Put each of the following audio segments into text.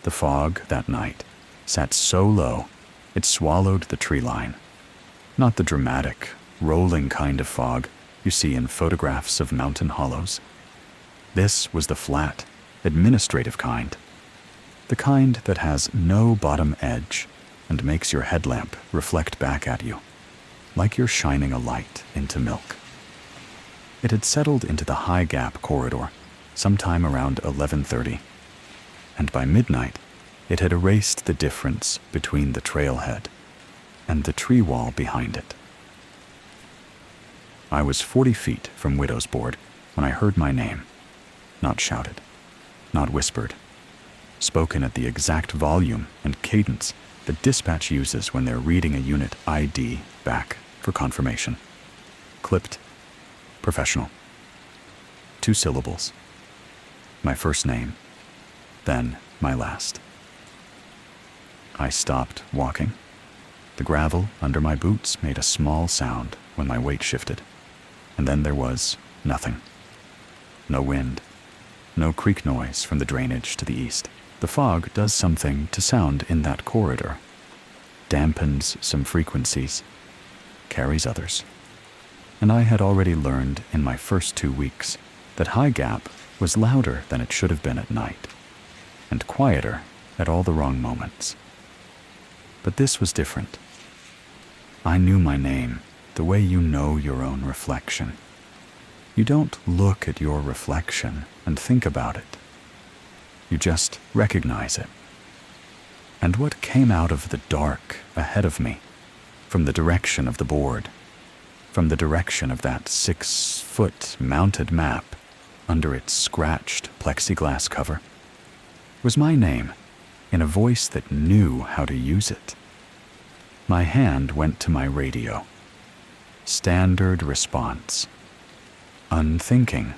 The fog that night sat so low it swallowed the tree line. Not the dramatic, rolling kind of fog you see in photographs of mountain hollows. This was the flat, administrative kind. The kind that has no bottom edge and makes your headlamp reflect back at you, like you're shining a light into milk. It had settled into the high gap corridor sometime around 11:30, and by midnight it had erased the difference between the trailhead and the tree wall behind it. I was 40 feet from Widow's Board when I heard my name, not shouted, not whispered, spoken at the exact volume and cadence that dispatch uses when they're reading a unit ID back for confirmation. Clipped, professional. 2 syllables. My first name, then my last. I stopped walking. The gravel under my boots made a small sound when my weight shifted, and then there was nothing. No wind, no creek noise from the drainage to the east. The fog does something to sound in that corridor, dampens some frequencies, carries others. And I had already learned in my first 2 weeks that high gap was louder than it should have been at night, and quieter at all the wrong moments. But this was different. I knew my name the way you know your own reflection. You don't look at your reflection and think about it. You just recognize it. And what came out of the dark ahead of me, from the direction of the board, from the direction of that 6-foot mounted map under its scratched plexiglass cover, was my name in a voice that knew how to use it. My hand went to my radio. Standard response. Unthinking.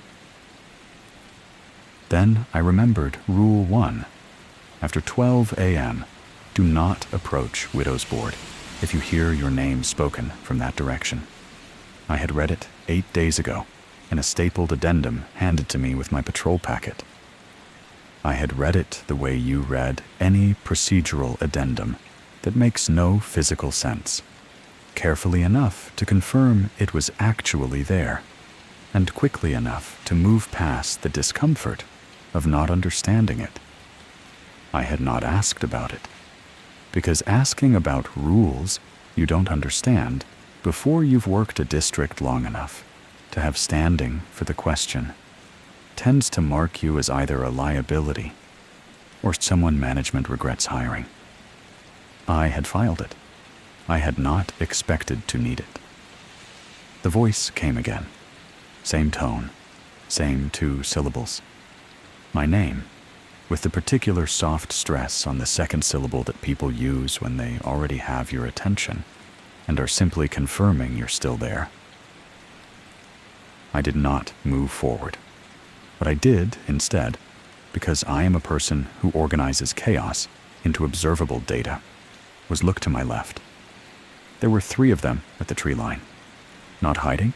Then I remembered Rule 1. After 12 a.m., do not approach Widow's Board if you hear your name spoken from that direction. I had read it 8 days ago in a stapled addendum handed to me with my patrol packet. I had read it the way you read any procedural addendum that makes no physical sense, carefully enough to confirm it was actually there, and quickly enough to move past the discomfort of not understanding it. I had not asked about it, because asking about rules you don't understand before you've worked a district long enough to have standing for the question tends to mark you as either a liability or someone management regrets hiring. I had filed it. I had not expected to need it. The voice came again. Same tone, same 2 syllables. My name, with the particular soft stress on the second syllable that people use when they already have your attention and are simply confirming you're still there. I did not move forward. What I did, instead, because I am a person who organizes chaos into observable data, was look to my left. There were 3 of them at the tree line. Not hiding,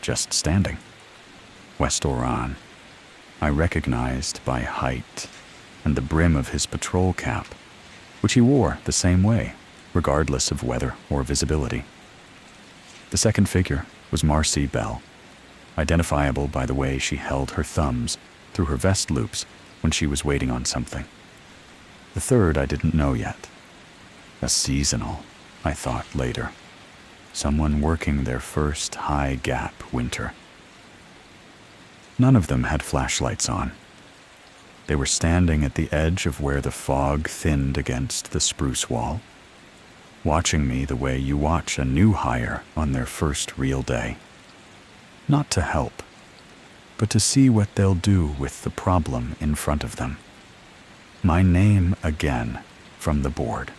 just standing. West Oran, I recognized by height and the brim of his patrol cap, which he wore the same way, regardless of weather or visibility. The second figure was Marcy Bell, identifiable by the way she held her thumbs through her vest loops when she was waiting on something. The third I didn't know yet. A seasonal, I thought later. Someone working their first high gap winter. None of them had flashlights on. They were standing at the edge of where the fog thinned against the spruce wall, watching me the way you watch a new hire on their first real day. Not to help, but to see what they'll do with the problem in front of them. My name again from the board.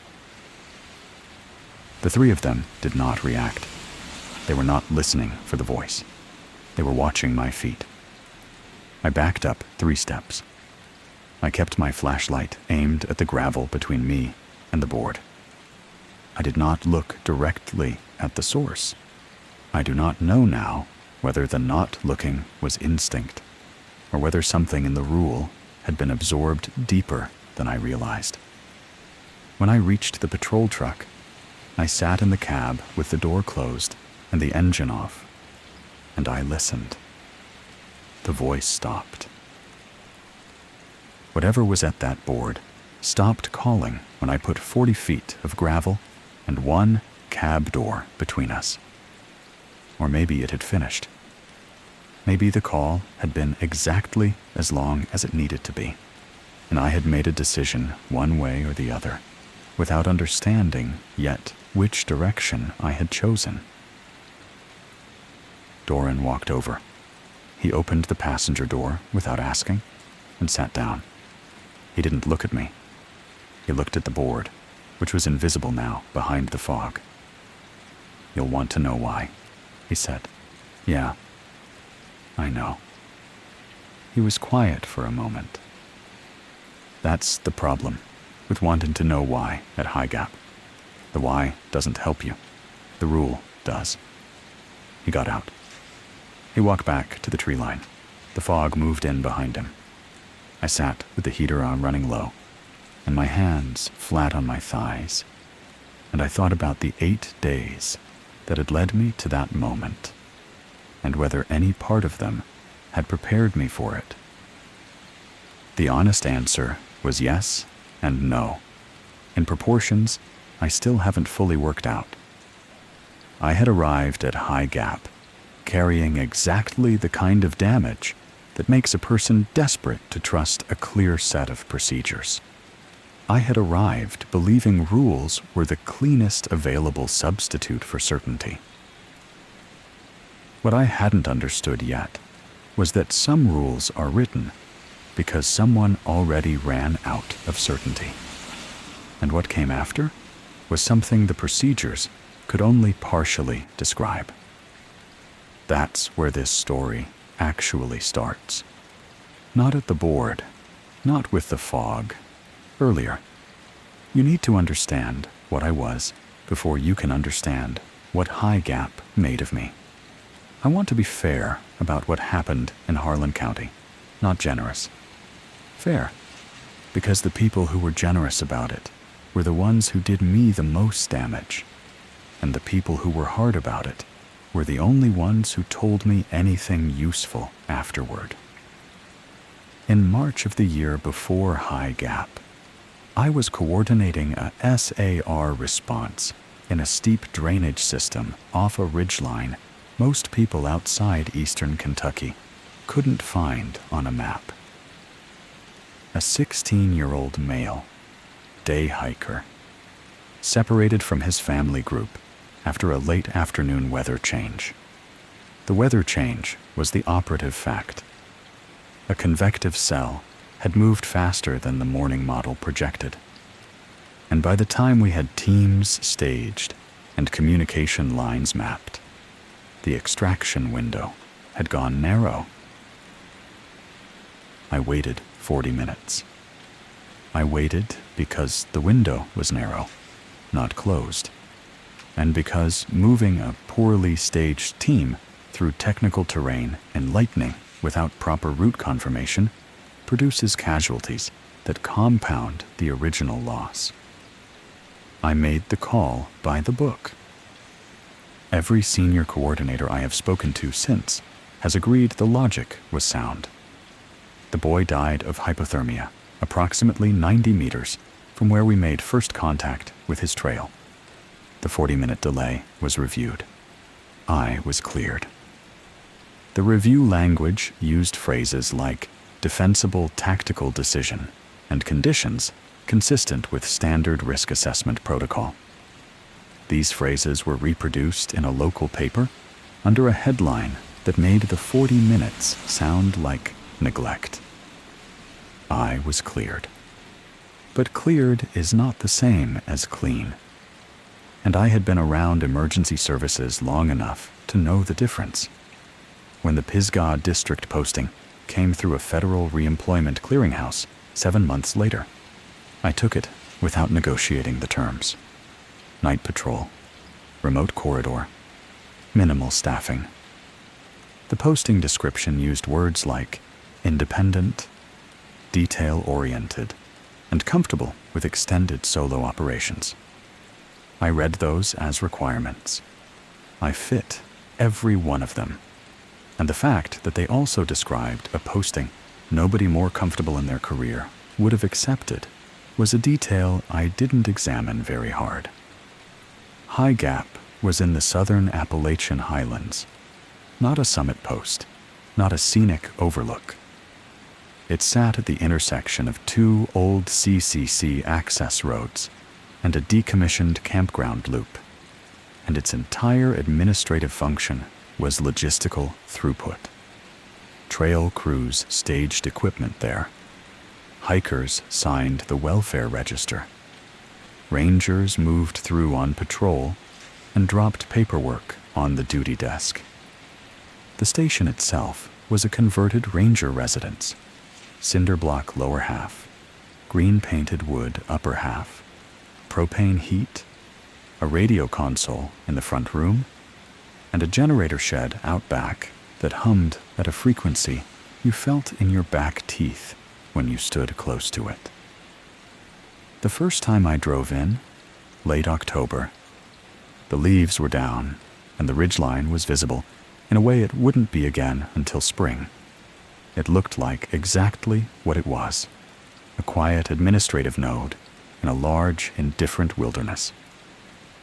The 3 of them did not react. They were not listening for the voice. They were watching my feet. I backed up 3 steps. I kept my flashlight aimed at the gravel between me and the board. I did not look directly at the source. I do not know now whether the not looking was instinct, or whether something in the rule had been absorbed deeper than I realized. When I reached the patrol truck, I sat in the cab with the door closed and the engine off, and I listened. The voice stopped. Whatever was at that board stopped calling when I put 40 feet of gravel and one cab door between us. Or maybe it had finished. Maybe the call had been exactly as long as it needed to be, and I had made a decision one way or the other, without understanding yet which direction I had chosen. Doran walked over. He opened the passenger door without asking and sat down. He didn't look at me. He looked at the board, which was invisible now behind the fog. "You'll want to know why," he said. "Yeah, I know." He was quiet for a moment. That's the problem with wanting to know why at High Gap. The why doesn't help you. The rule does. He got out. He walked back to the tree line. The fog moved in behind him. I sat with the heater on running low, and my hands flat on my thighs, and I thought about the 8 days that had led me to that moment, and whether any part of them had prepared me for it. The honest answer was yes and no, in proportions I still haven't fully worked out. I had arrived at High Gap carrying exactly the kind of damage that makes a person desperate to trust a clear set of procedures. I had arrived believing rules were the cleanest available substitute for certainty. What I hadn't understood yet was that some rules are written because someone already ran out of certainty. And what came after was something the procedures could only partially describe. That's where this story actually starts. Not at the board, not with the fog. Earlier. You need to understand what I was before you can understand what High Gap made of me. I want to be fair about what happened in Harlan County, not generous. Fair, because the people who were generous about it were the ones who did me the most damage, and the people who were hard about it were the only ones who told me anything useful afterward. In March of the year before High Gap, I was coordinating a SAR response in a steep drainage system off a ridgeline most people outside eastern Kentucky couldn't find on a map. A 16-year-old male, day hiker, separated from his family group after a late afternoon weather change. The weather change was the operative fact. A convective cell had moved faster than the morning model projected. And by the time we had teams staged and communication lines mapped, the extraction window had gone narrow. I waited 40 minutes. I waited because the window was narrow, not closed, and because moving a poorly staged team through technical terrain and lightning without proper route confirmation produces casualties that compound the original loss. I made the call by the book. Every senior coordinator I have spoken to since has agreed the logic was sound. The boy died of hypothermia, approximately 90 meters from where we made first contact with his trail. The 40-minute delay was reviewed. I was cleared. The review language used phrases like defensible tactical decision and conditions consistent with standard risk assessment protocol. These phrases were reproduced in a local paper under a headline that made the 40 minutes sound like neglect. I was cleared. But cleared is not the same as clean. And I had been around emergency services long enough to know the difference. When the Pisgah district posting came through a federal reemployment clearinghouse 7 months later, I took it without negotiating the terms. Night patrol, remote corridor, minimal staffing. The posting description used words like independent, detail-oriented, and comfortable with extended solo operations. I read those as requirements. I fit every one of them. And the fact that they also described a posting nobody more comfortable in their career would have accepted was a detail I didn't examine very hard. High Gap was in the southern Appalachian highlands, not a summit post, not a scenic overlook. It sat at the intersection of two old CCC access roads and a decommissioned campground loop, and its entire administrative function was logistical throughput. Trail crews staged equipment there. Hikers signed the welfare register. Rangers moved through on patrol and dropped paperwork on the duty desk. The station itself was a converted ranger residence, cinder block lower half, green painted wood upper half, propane heat, a radio console in the front room, and a generator shed out back that hummed at a frequency you felt in your back teeth when you stood close to it. The first time I drove in, late October, the leaves were down and the ridgeline was visible in a way it wouldn't be again until spring. It looked like exactly what it was, a quiet administrative node in a large, indifferent wilderness.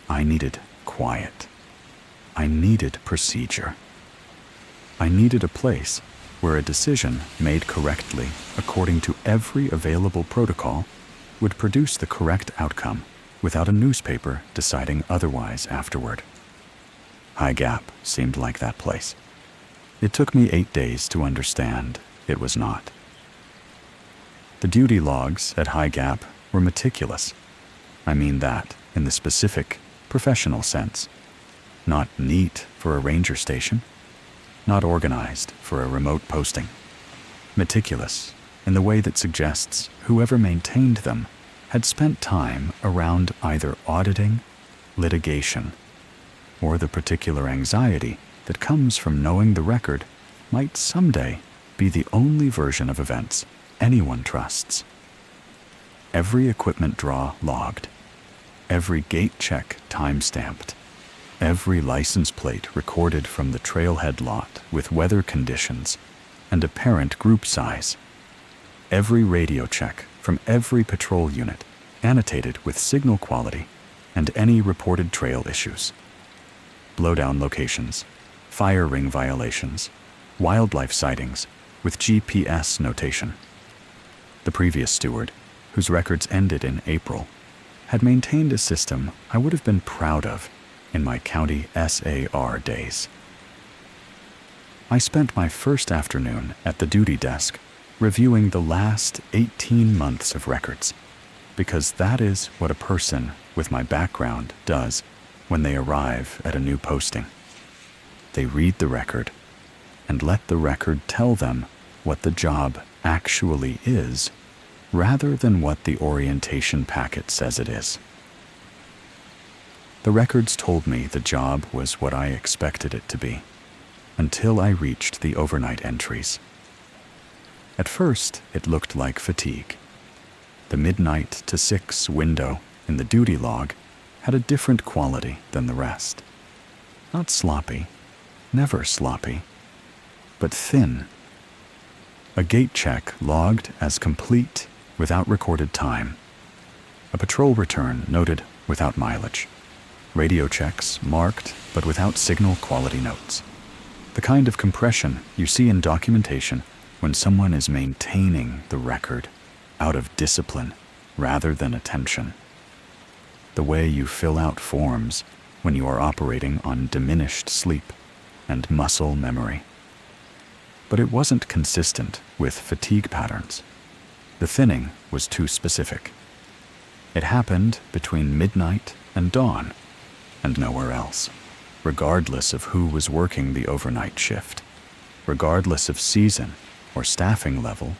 I needed quiet. I needed procedure. I needed a place where a decision made correctly according to every available protocol would produce the correct outcome without a newspaper deciding otherwise afterward. High Gap seemed like that place. It took me 8 days to understand it was not. The duty logs at High Gap were meticulous. I mean that in the specific, professional sense. Not neat for a ranger station, not organized for a remote posting. Meticulous in the way that suggests whoever maintained them had spent time around either auditing, litigation, or the particular anxiety that comes from knowing the record might someday be the only version of events anyone trusts. Every equipment draw logged, every gate check time-stamped, every license plate recorded from the trailhead lot with weather conditions and apparent group size, every radio check from every patrol unit annotated with signal quality and any reported trail issues, blowdown locations, fire ring violations, wildlife sightings with GPS notation. The previous steward, whose records ended in April, had maintained a system I would have been proud of in my county SAR days. I spent my first afternoon at the duty desk reviewing the last 18 months of records, because that is what a person with my background does when they arrive at a new posting. They read the record and let the record tell them what the job actually is, rather than what the orientation packet says it is. The records told me the job was what I expected it to be, until I reached the overnight entries. At first, it looked like fatigue. The midnight to 6 window in the duty log had a different quality than the rest. Not sloppy, never sloppy, but thin. A gate check logged as complete without recorded time. A patrol return noted without mileage. Radio checks marked but without signal quality notes. The kind of compression you see in documentation when someone is maintaining the record out of discipline rather than attention. The way you fill out forms when you are operating on diminished sleep and muscle memory. But it wasn't consistent with fatigue patterns. The thinning was too specific. It happened between midnight and dawn, and nowhere else, regardless of who was working the overnight shift, regardless of season or staffing level,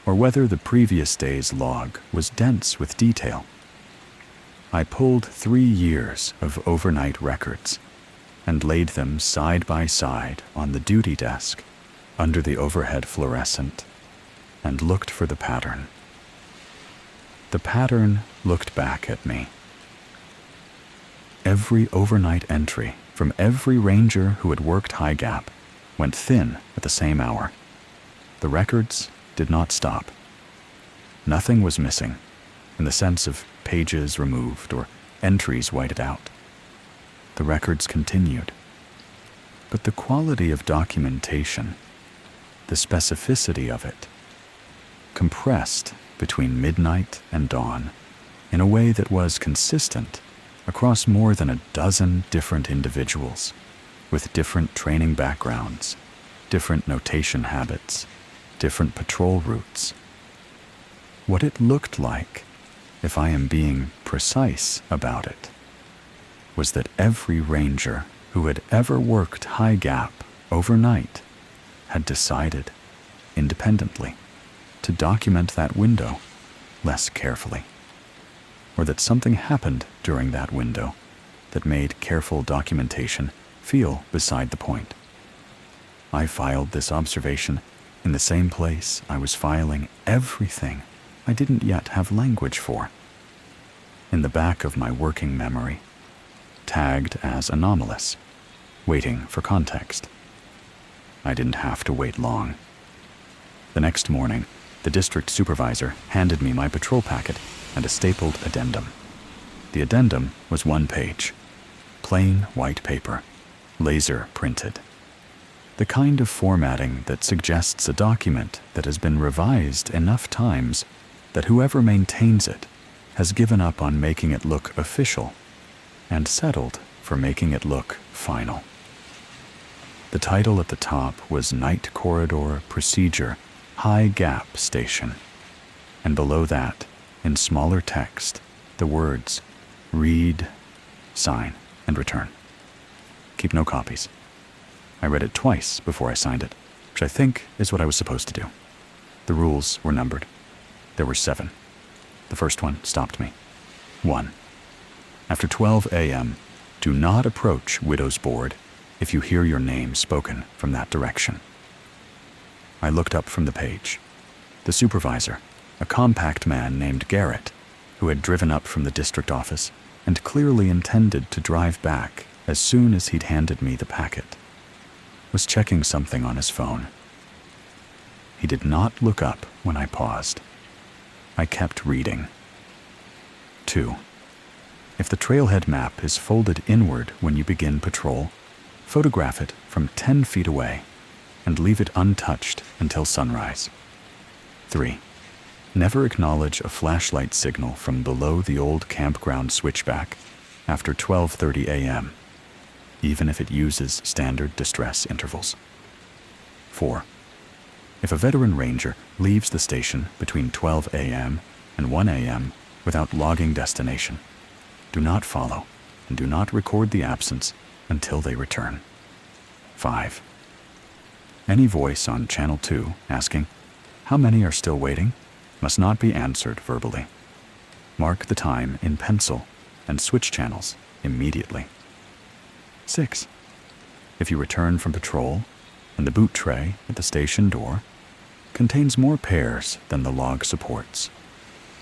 or whether the previous day's log was dense with detail. I pulled 3 years of overnight records and laid them side by side on the duty desk under the overhead fluorescent and looked for the pattern. The pattern looked back at me. Every overnight entry from every ranger who had worked High Gap went thin at the same hour. The records did not stop. Nothing was missing, in the sense of pages removed or entries whited out. The records continued. But the quality of documentation, the specificity of it, compressed between midnight and dawn in a way that was consistent across more than a dozen different individuals with different training backgrounds, different notation habits, different patrol routes. What it looked like, if I am being precise about it, was that every ranger who had ever worked High Gap overnight had decided, independently, to document that window less carefully, or that something happened during that window that made careful documentation feel beside the point. I filed this observation in the same place I was filing everything I didn't yet have language for, in the back of my working memory, tagged as anomalous, waiting for context. I didn't have to wait long. The next morning, the district supervisor handed me my patrol packet and a stapled addendum. The addendum was 1 page, plain white paper, laser printed. The kind of formatting that suggests a document that has been revised enough times that whoever maintains it has given up on making it look official and settled for making it look final. The title at the top was Night Corridor Procedure High Gap Station, and below that, in smaller text, the words read, sign, and return. Keep no copies. I read it twice before I signed it, which I think is what I was supposed to do. The rules were numbered. There were 7. The first one stopped me. 1. After 12 a.m., do not approach Widow's Board if you hear your name spoken from that direction. I looked up from the page. The supervisor, a compact man named Garrett, who had driven up from the district office and clearly intended to drive back as soon as he'd handed me the packet, was checking something on his phone. He did not look up when I paused. I kept reading. 2. If the trailhead map is folded inward when you begin patrol, photograph it from 10 feet away and leave it untouched until sunrise. 3. Never acknowledge a flashlight signal from below the old campground switchback after 12:30 a.m., even if it uses standard distress intervals. 4. If a veteran ranger leaves the station between 12 a.m. and 1 a.m. without logging destination, do not follow and do not record the absence until they return. 5. Any voice on Channel 2 asking, "How many are still waiting?" must not be answered verbally. Mark the time in pencil and switch channels immediately. 6. If you return from patrol and the boot tray at the station door contains more pairs than the log supports,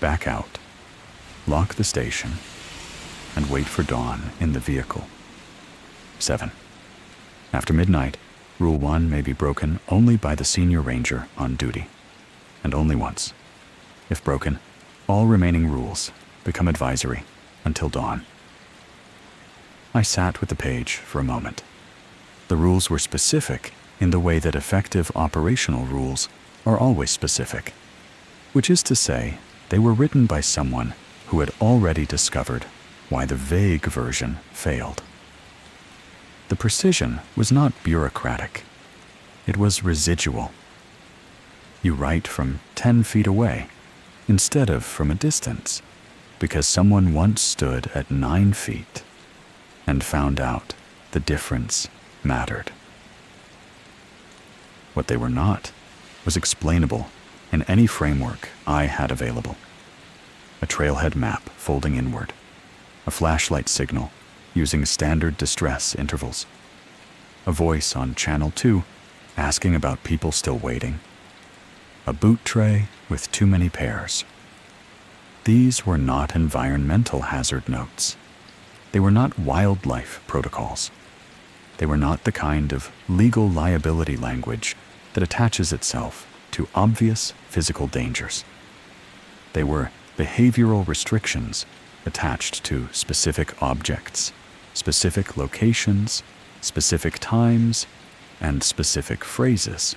back out, lock the station, and wait for dawn in the vehicle. 7. After midnight, Rule 1 may be broken only by the senior ranger on duty, and only once. If broken, all remaining rules become advisory until dawn. I sat with the page for a moment. The rules were specific in the way that effective operational rules are always specific, which is to say, they were written by someone who had already discovered why the vague version failed. The precision was not bureaucratic. It was residual. You write from 10 feet away instead of from a distance because someone once stood at 9 feet and found out the difference mattered. What they were not was explainable in any framework I had available. A trailhead map folding inward, a flashlight signal using standard distress intervals, a voice on Channel 2 asking about people still waiting, a boot tray with too many pairs. These were not environmental hazard notes. They were not wildlife protocols. They were not the kind of legal liability language that attaches itself to obvious physical dangers. They were behavioral restrictions attached to specific objects, specific locations, specific times, and specific phrases.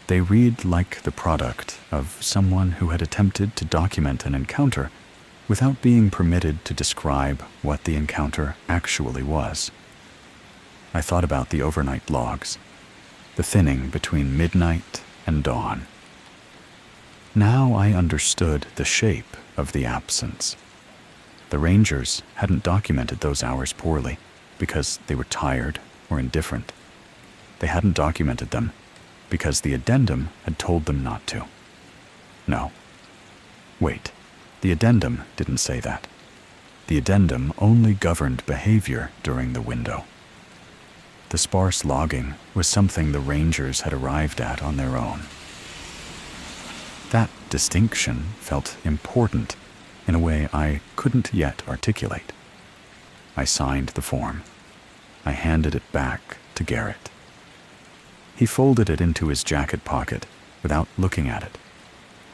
They read like the product of someone who had attempted to document an encounter without being permitted to describe what the encounter actually was. I thought about the overnight logs, the thinning between midnight and dawn. Now I understood the shape of the absence. The rangers hadn't documented those hours poorly because they were tired or indifferent. They hadn't documented them because the addendum had told them not to. No. Wait, the addendum didn't say that. The addendum only governed behavior during the window. The sparse logging was something the rangers had arrived at on their own. That distinction felt important in a way I couldn't yet articulate. I signed the form. I handed it back to Garrett. He folded it into his jacket pocket without looking at it.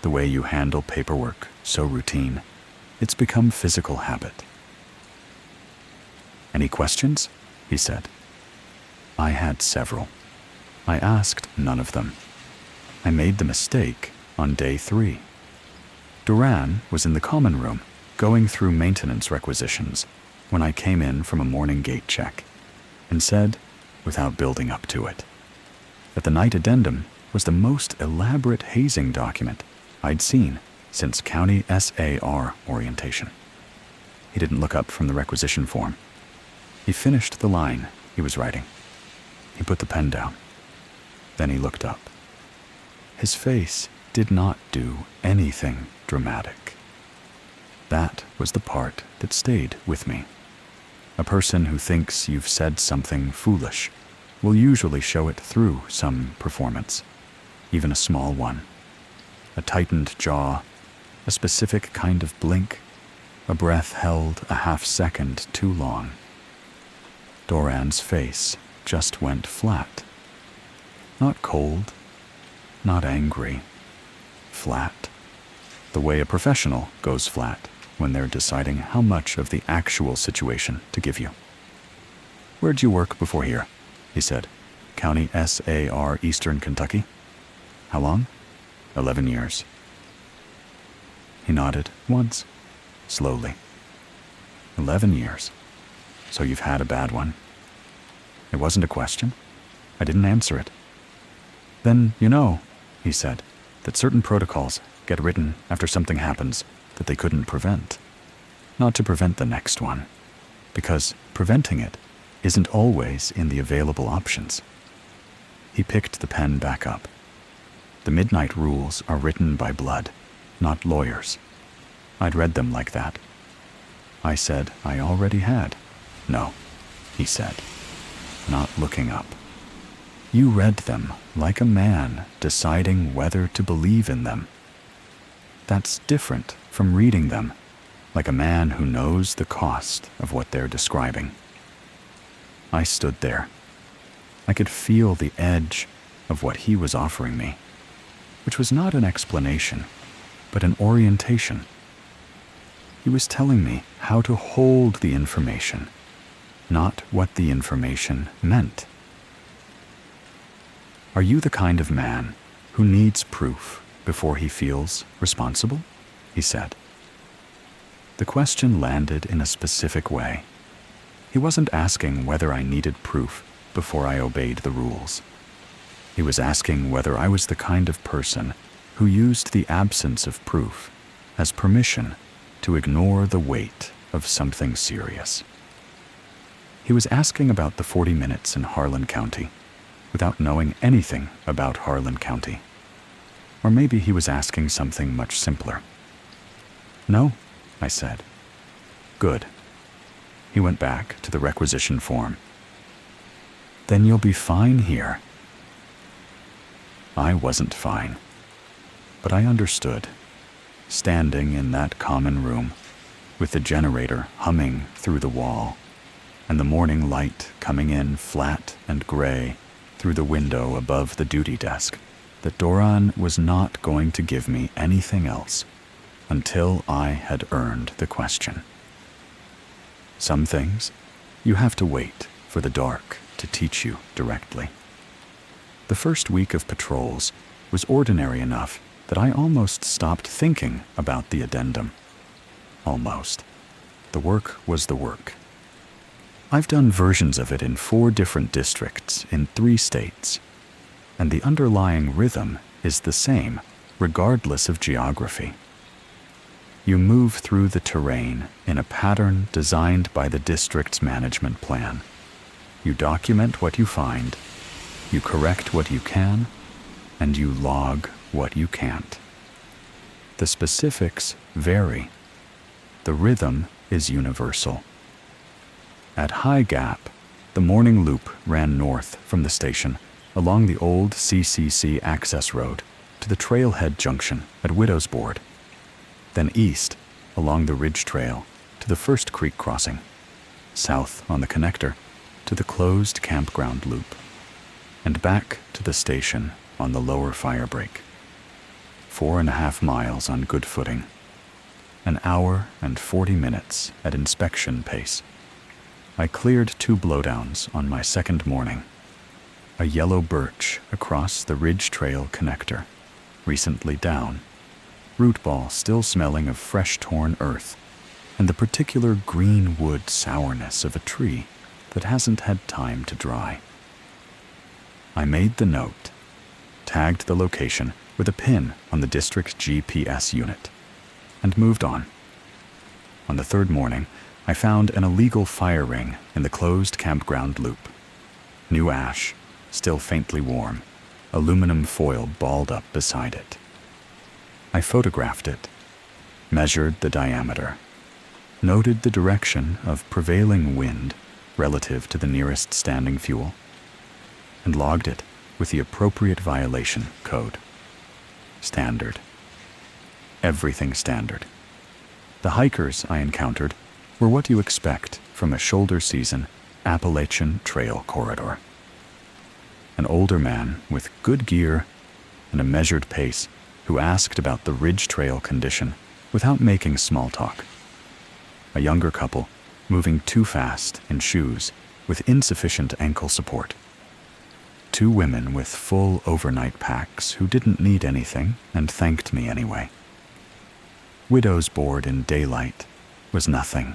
The way you handle paperwork, so routine, it's become physical habit. "Any questions?" he said. I had several. I asked none of them. I made the mistake on day 3. Duran was in the common room, going through maintenance requisitions, when I came in from a morning gate check, and said, without building up to it, that the night addendum was the most elaborate hazing document I'd seen since county SAR orientation. He didn't look up from the requisition form. He finished the line he was writing. He put the pen down. Then he looked up. His face did not do anything dramatic. That was the part that stayed with me. A person who thinks you've said something foolish will usually show it through some performance, even a small one. A tightened jaw, a specific kind of blink, a breath held a half-second too long. Doran's face just went flat. Not cold, not angry, flat. The way a professional goes flat when they're deciding how much of the actual situation to give you. "Where'd you work before here?" he said. "County SAR, Eastern Kentucky." "How long?" 11 years. He nodded once, slowly. 11 years. So you've had a bad one. It wasn't a question. I didn't answer it. "Then you know," he said, "that certain protocols get written after something happens that they couldn't prevent. Not to prevent the next one, because preventing it isn't always in the available options." He picked the pen back up. "The midnight rules are written by blood, not lawyers. I'd read them like that." I said I already had. "No," he said, not looking up. "You read them like a man deciding whether to believe in them. That's different from reading them like a man who knows the cost of what they're describing." I stood there. I could feel the edge of what he was offering me, which was not an explanation, but an orientation. He was telling me how to hold the information, not what the information meant. "Are you the kind of man who needs proof before he feels responsible?" he said. The question landed in a specific way. He wasn't asking whether I needed proof before I obeyed the rules. He was asking whether I was the kind of person who used the absence of proof as permission to ignore the weight of something serious. He was asking about the 40 minutes in Harlan County without knowing anything about Harlan County. Or maybe he was asking something much simpler. "No," I said. "Good." He went back to the requisition form. "Then you'll be fine here." I wasn't fine, but I understood. standing in that common room, with the generator humming through the wall, and the morning light coming in flat and gray through the window above the duty desk, that Doran was not going to give me anything else until I had earned the question. Some things you have to wait for the dark to teach you directly. The first week of patrols was ordinary enough that I almost stopped thinking about the addendum. Almost. The work was the work. I've done versions of it in 4 different districts in 3 states, and the underlying rhythm is the same, regardless of geography. You move through the terrain in a pattern designed by the district's management plan. You document what you find, you correct what you can, and you log what you can't. The specifics vary. The rhythm is universal. At High Gap, the morning loop ran north from the station along the old CCC access road to the trailhead junction at Widow's Board, then east along the Ridge Trail to the first creek crossing, south on the connector to the closed campground loop, and back to the station on the lower firebreak. 4.5 miles on good footing, an hour and 40 minutes at inspection pace. I cleared 2 blowdowns on my second morning. A yellow birch across the Ridge Trail connector, recently down, root ball still smelling of fresh torn earth, and the particular green wood sourness of a tree that hasn't had time to dry. I made the note, tagged the location with a pin on the district GPS unit, and moved on. On the third morning, I found an illegal fire ring in the closed campground loop. New ash, still faintly warm, aluminum foil balled up beside it. I photographed it, measured the diameter, noted the direction of prevailing wind relative to the nearest standing fuel, and logged it with the appropriate violation code. Standard. Everything standard. The hikers I encountered were what you expect from a shoulder season Appalachian trail corridor. An older man with good gear and a measured pace who asked about the Ridge Trail condition without making small talk. A younger couple moving too fast in shoes with insufficient ankle support. 2 women with full overnight packs who didn't need anything and thanked me anyway. Widow's Board in daylight was nothing.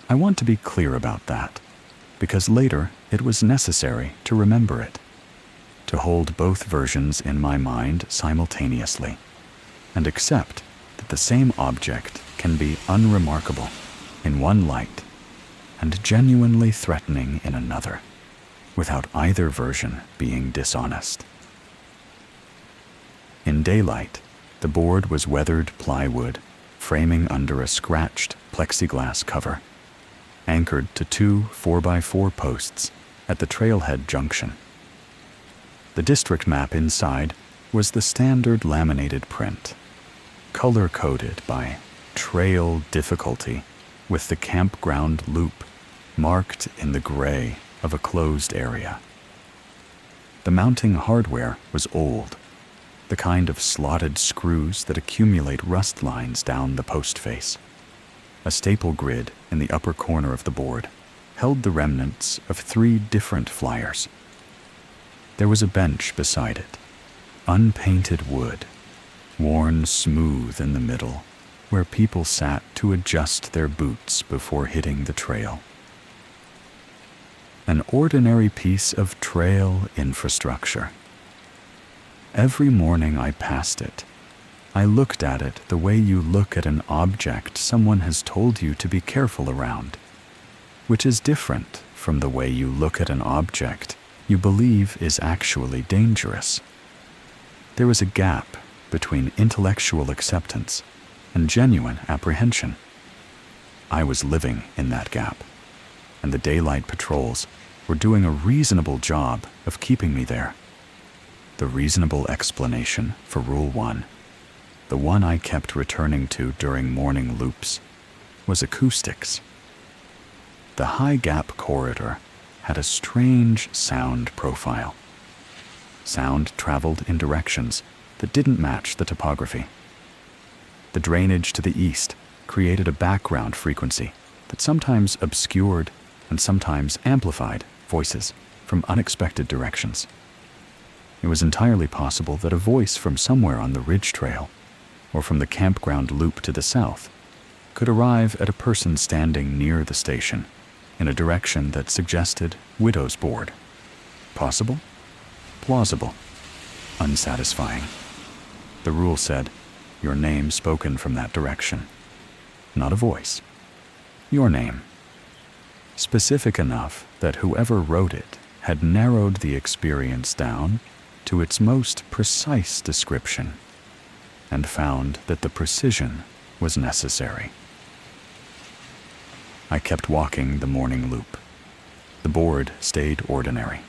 I want to be clear about that, because later it was necessary to remember it, to hold both versions in my mind simultaneously, and accept that the same object can be unremarkable in one light and genuinely threatening in another, without either version being dishonest. In daylight, the board was weathered plywood, framing under a scratched plexiglass cover, anchored to 2 4x4 posts at the trailhead junction. The district map inside was the standard laminated print, color-coded by trail difficulty, with the campground loop marked in the gray of a closed area. The mounting hardware was old, the kind of slotted screws that accumulate rust lines down the post face. A staple grid in the upper corner of the board held the remnants of 3 different flyers. There was a bench beside it, unpainted wood, worn smooth in the middle, where people sat to adjust their boots before hitting the trail. An ordinary piece of trail infrastructure. Every morning I passed it, I looked at it the way you look at an object someone has told you to be careful around, which is different from the way you look at an object you believe is actually dangerous. There was a gap between intellectual acceptance and genuine apprehension. I was living in that gap, and the daylight patrols were doing a reasonable job of keeping me there. The reasonable explanation for Rule 1 the one I kept returning to during morning loops, was acoustics. The high gap corridor had a strange sound profile. Sound traveled in directions that didn't match the topography. The drainage to the east created a background frequency that sometimes obscured and sometimes amplified voices from unexpected directions. It was entirely possible that a voice from somewhere on the ridge trail, or from the campground loop to the south, could arrive at a person standing near the station in a direction that suggested Widow's Board. Possible? Plausible. Unsatisfying. The rule said, your name spoken from that direction. Not a voice. Your name. Specific enough that whoever wrote it had narrowed the experience down to its most precise description, and found that the precision was necessary. I kept walking the morning loop. The board stayed ordinary.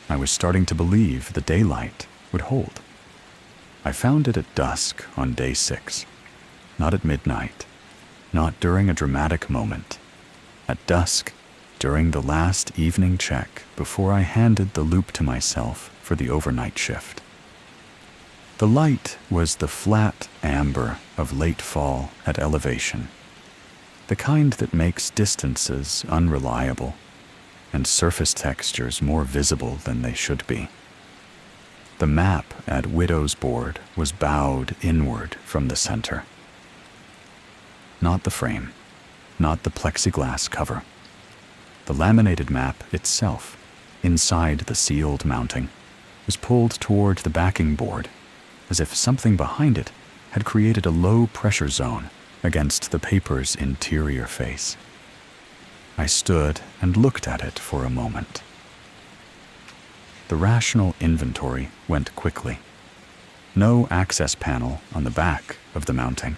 I was starting to believe the daylight would hold. I found it at dusk on day 6, not at midnight, not during a dramatic moment. At dusk, during the last evening check before I handed the loop to myself for the overnight shift. The light was the flat amber of late fall at elevation, the kind that makes distances unreliable and surface textures more visible than they should be. The map at Widow's Board was bowed inward from the center. Not the frame, not the plexiglass cover. The laminated map itself, inside the sealed mounting, was pulled toward the backing board, as if something behind it had created a low-pressure zone against the paper's interior face. I stood and looked at it for a moment. The rational inventory went quickly. No access panel on the back of the mounting.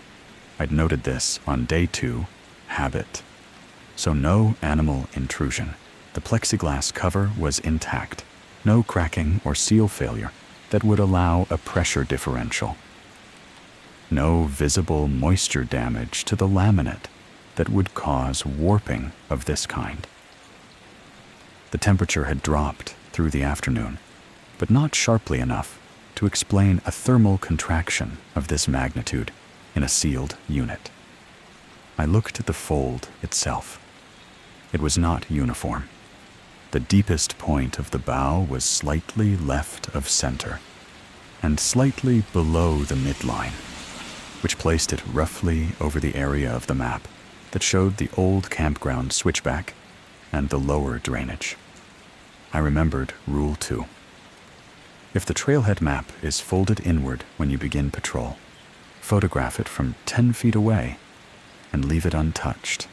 I'd noted this on day 2, habit. So no animal intrusion. The plexiglass cover was intact. No cracking or seal failure that would allow a pressure differential. No visible moisture damage to the laminate that would cause warping of this kind. The temperature had dropped through the afternoon, but not sharply enough to explain a thermal contraction of this magnitude in a sealed unit. I looked at the fold itself. It was not uniform. The deepest point of the bow was slightly left of center, and slightly below the midline, which placed it roughly over the area of the map that showed the old campground switchback and the lower drainage. I remembered Rule 2. If the trailhead map is folded inward when you begin patrol, photograph it from 10 feet away and leave it untouched.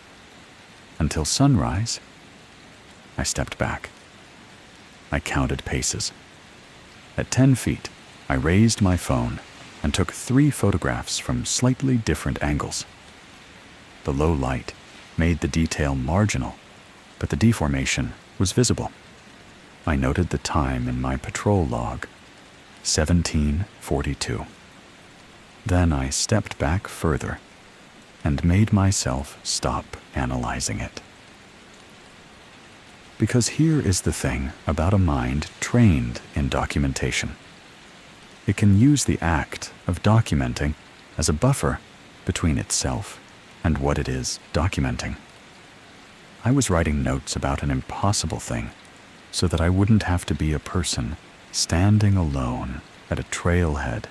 Until sunrise, I stepped back. I counted paces. At 10 feet, I raised my phone and took 3 photographs from slightly different angles. The low light made the detail marginal, but the deformation was visible. I noted the time in my patrol log, 17:42. Then I stepped back further and made myself stop analyzing it. Because here is the thing about a mind trained in documentation. It can use the act of documenting as a buffer between itself and what it is documenting. I was writing notes about an impossible thing so that I wouldn't have to be a person standing alone at a trailhead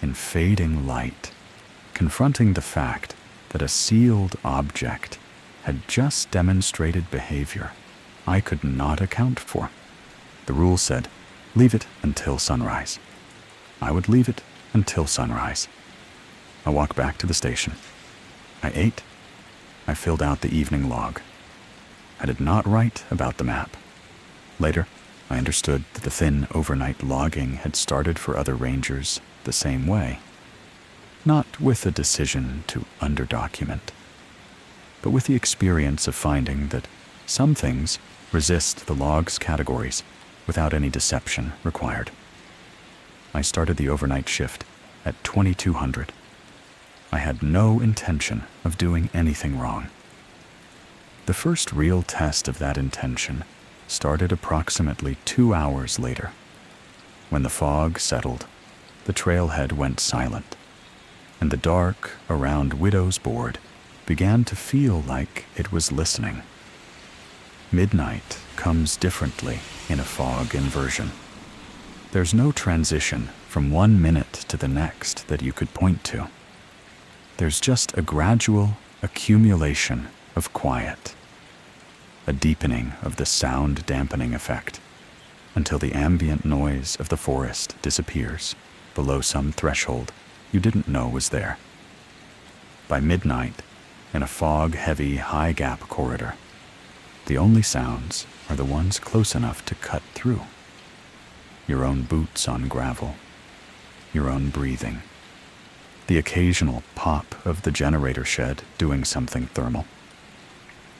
in fading light, confronting the fact that a sealed object had just demonstrated behavior I could not account for. The rule said, leave it until sunrise. I would leave it until sunrise. I walked back to the station. I ate. I filled out the evening log. I did not write about the map. Later, I understood that the thin overnight logging had started for other rangers the same way. Not with a decision to underdocument, but with the experience of finding that some things resist the log's categories without any deception required. I started the overnight shift at 2200 I had no intention of doing anything wrong. The first real test of that intention started approximately 2 hours later. When the fog settled, the trailhead went silent, and the dark around Widow's Board began to feel like it was listening. Midnight comes differently in a fog inversion. There's no transition from 1 minute to the next that you could point to. There's just a gradual accumulation of quiet, a deepening of the sound dampening effect, until the ambient noise of the forest disappears below some threshold you didn't know was there. By midnight, in a fog-heavy, high-gap corridor, the only sounds are the ones close enough to cut through. Your own boots on gravel, your own breathing, the occasional pop of the generator shed doing something thermal.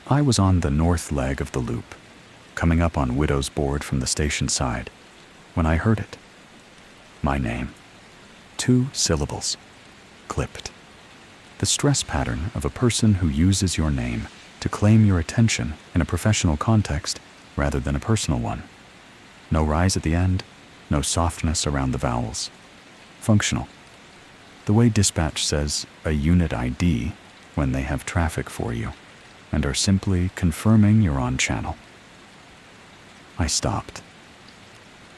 I was on the north leg of the loop, coming up on Widow's Board from the station side, when I heard it. My name. 2 syllables. Clipped. The stress pattern of a person who uses your name to claim your attention in a professional context rather than a personal one. No rise at the end, no softness around the vowels. Functional. The way dispatch says a unit ID when they have traffic for you and are simply confirming you're on channel. I stopped.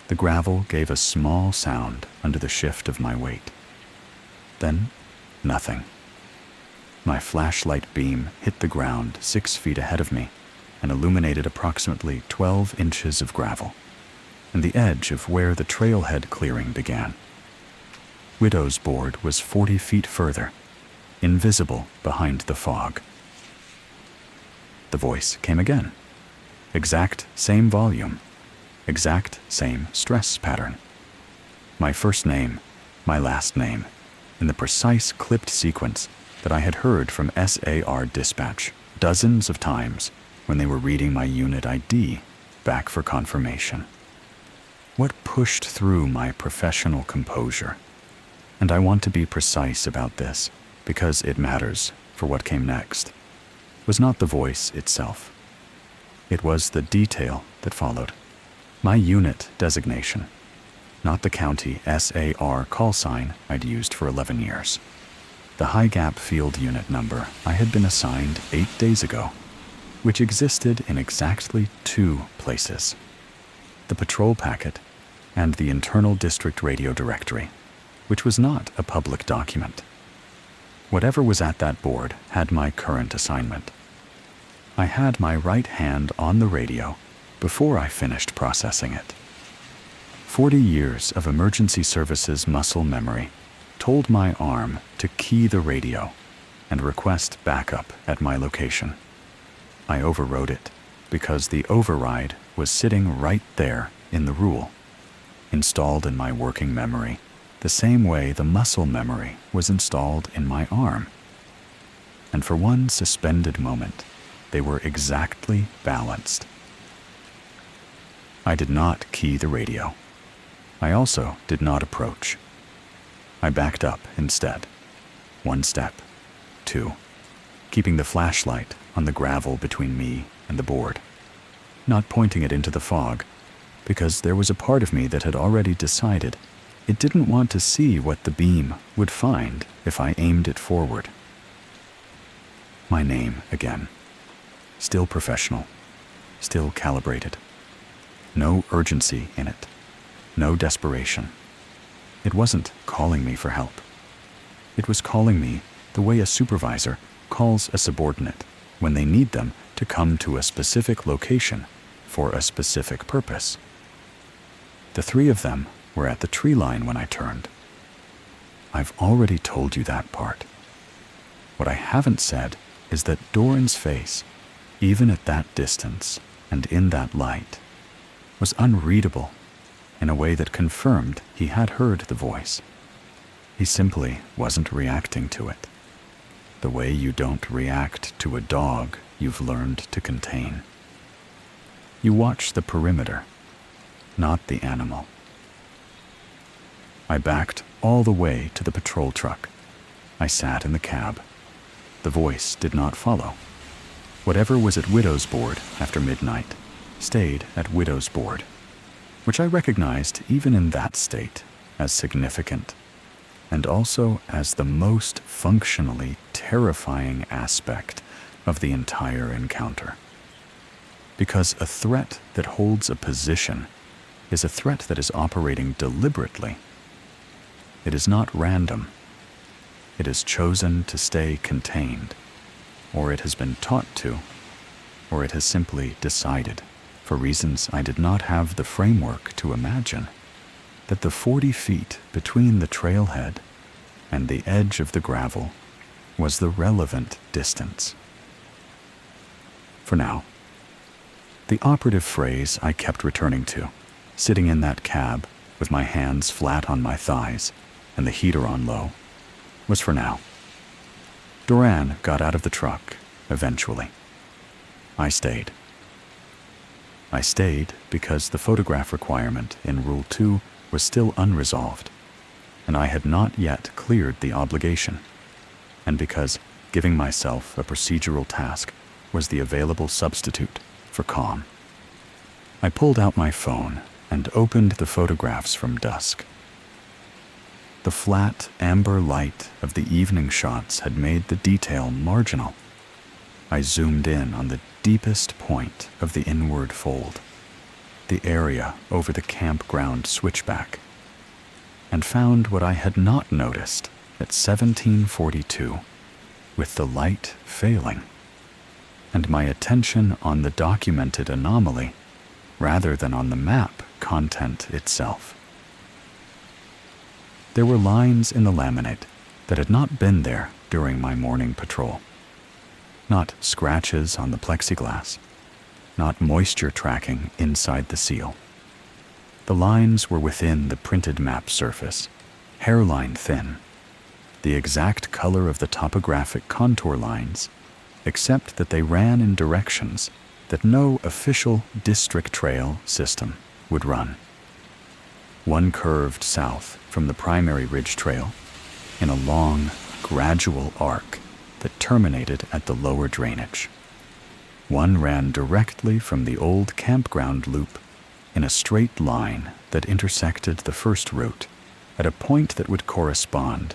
The gravel gave a small sound under the shift of my weight. Then, nothing. My flashlight beam hit the ground 6 feet ahead of me and illuminated approximately 12 inches of gravel and the edge of where the trailhead clearing began. Widow's Board was 40 feet further, invisible behind the fog. The voice came again. Exact same volume, exact same stress pattern. My first name, my last name, in the precise clipped sequence that I had heard from SAR dispatch dozens of times when they were reading my unit ID back for confirmation. What pushed through my professional composure, and I want to be precise about this because it matters for what came next, was not the voice itself. It was the detail that followed. My unit designation, not the county SAR call sign I'd used for 11 years. The high gap field unit number I had been assigned 8 days ago, which existed in exactly 2 places: the patrol packet and the internal district radio directory, which was not a public document. Whatever was at that board had my current assignment. I had my right hand on the radio before I finished processing it. 40 years of emergency services muscle memory told my arm to key the radio and request backup at my location. I overrode it because the override was sitting right there in the rule, installed in my working memory the same way the muscle memory was installed in my arm. And for one suspended moment, they were exactly balanced. I did not key the radio. I also did not approach. I backed up instead. 1 step, 2, keeping the flashlight on the gravel between me and the board, not pointing it into the fog, because there was a part of me that had already decided it didn't want to see what the beam would find if I aimed it forward. My name again. Still professional, still calibrated. No urgency in it, no desperation. It wasn't calling me for help. It was calling me the way a supervisor calls a subordinate when they need them to come to a specific location for a specific purpose. The 3 of them were at the tree line when I turned. I've already told you that part. What I haven't said is that Doran's face, even at that distance and in that light, was unreadable in a way that confirmed he had heard the voice. He simply wasn't reacting to it, the way you don't react to a dog you've learned to contain. You watch the perimeter, not the animal. I backed all the way to the patrol truck. I sat in the cab. The voice did not follow. Whatever was at Widow's Board after midnight stayed at Widow's Board, which I recognized even in that state as significant, and also as the most functionally terrifying aspect of the entire encounter. Because a threat that holds a position is a threat that is operating deliberately. It is not random. It is chosen to stay contained, or it has been taught to, or it has simply decided, for reasons I did not have the framework to imagine, that the 40 feet between the trailhead and the edge of the gravel was the relevant distance. For now, the operative phrase I kept returning to, sitting in that cab with my hands flat on my thighs and the heater on low, was for now. Duran got out of the truck eventually. I stayed. I stayed because the photograph requirement in Rule 2 was still unresolved, and I had not yet cleared the obligation, and because giving myself a procedural task was the available substitute for calm. I pulled out my phone and opened the photographs from dusk. The flat amber light of the evening shots had made the detail marginal. I zoomed in on the deepest point of the inward fold, the area over the campground switchback, and found what I had not noticed at 1742, with the light failing, and my attention on the documented anomaly rather than on the map content itself. There were lines in the laminate that had not been there during my morning patrol. Not scratches on the plexiglass, not moisture tracking inside the seal. The lines were within the printed map surface, hairline thin, the exact color of the topographic contour lines, except that they ran in directions that no official district trail system would run. One curved south from the primary ridge trail in a long, gradual arc that terminated at the lower drainage. One ran directly from the old campground loop in a straight line that intersected the first route at a point that would correspond,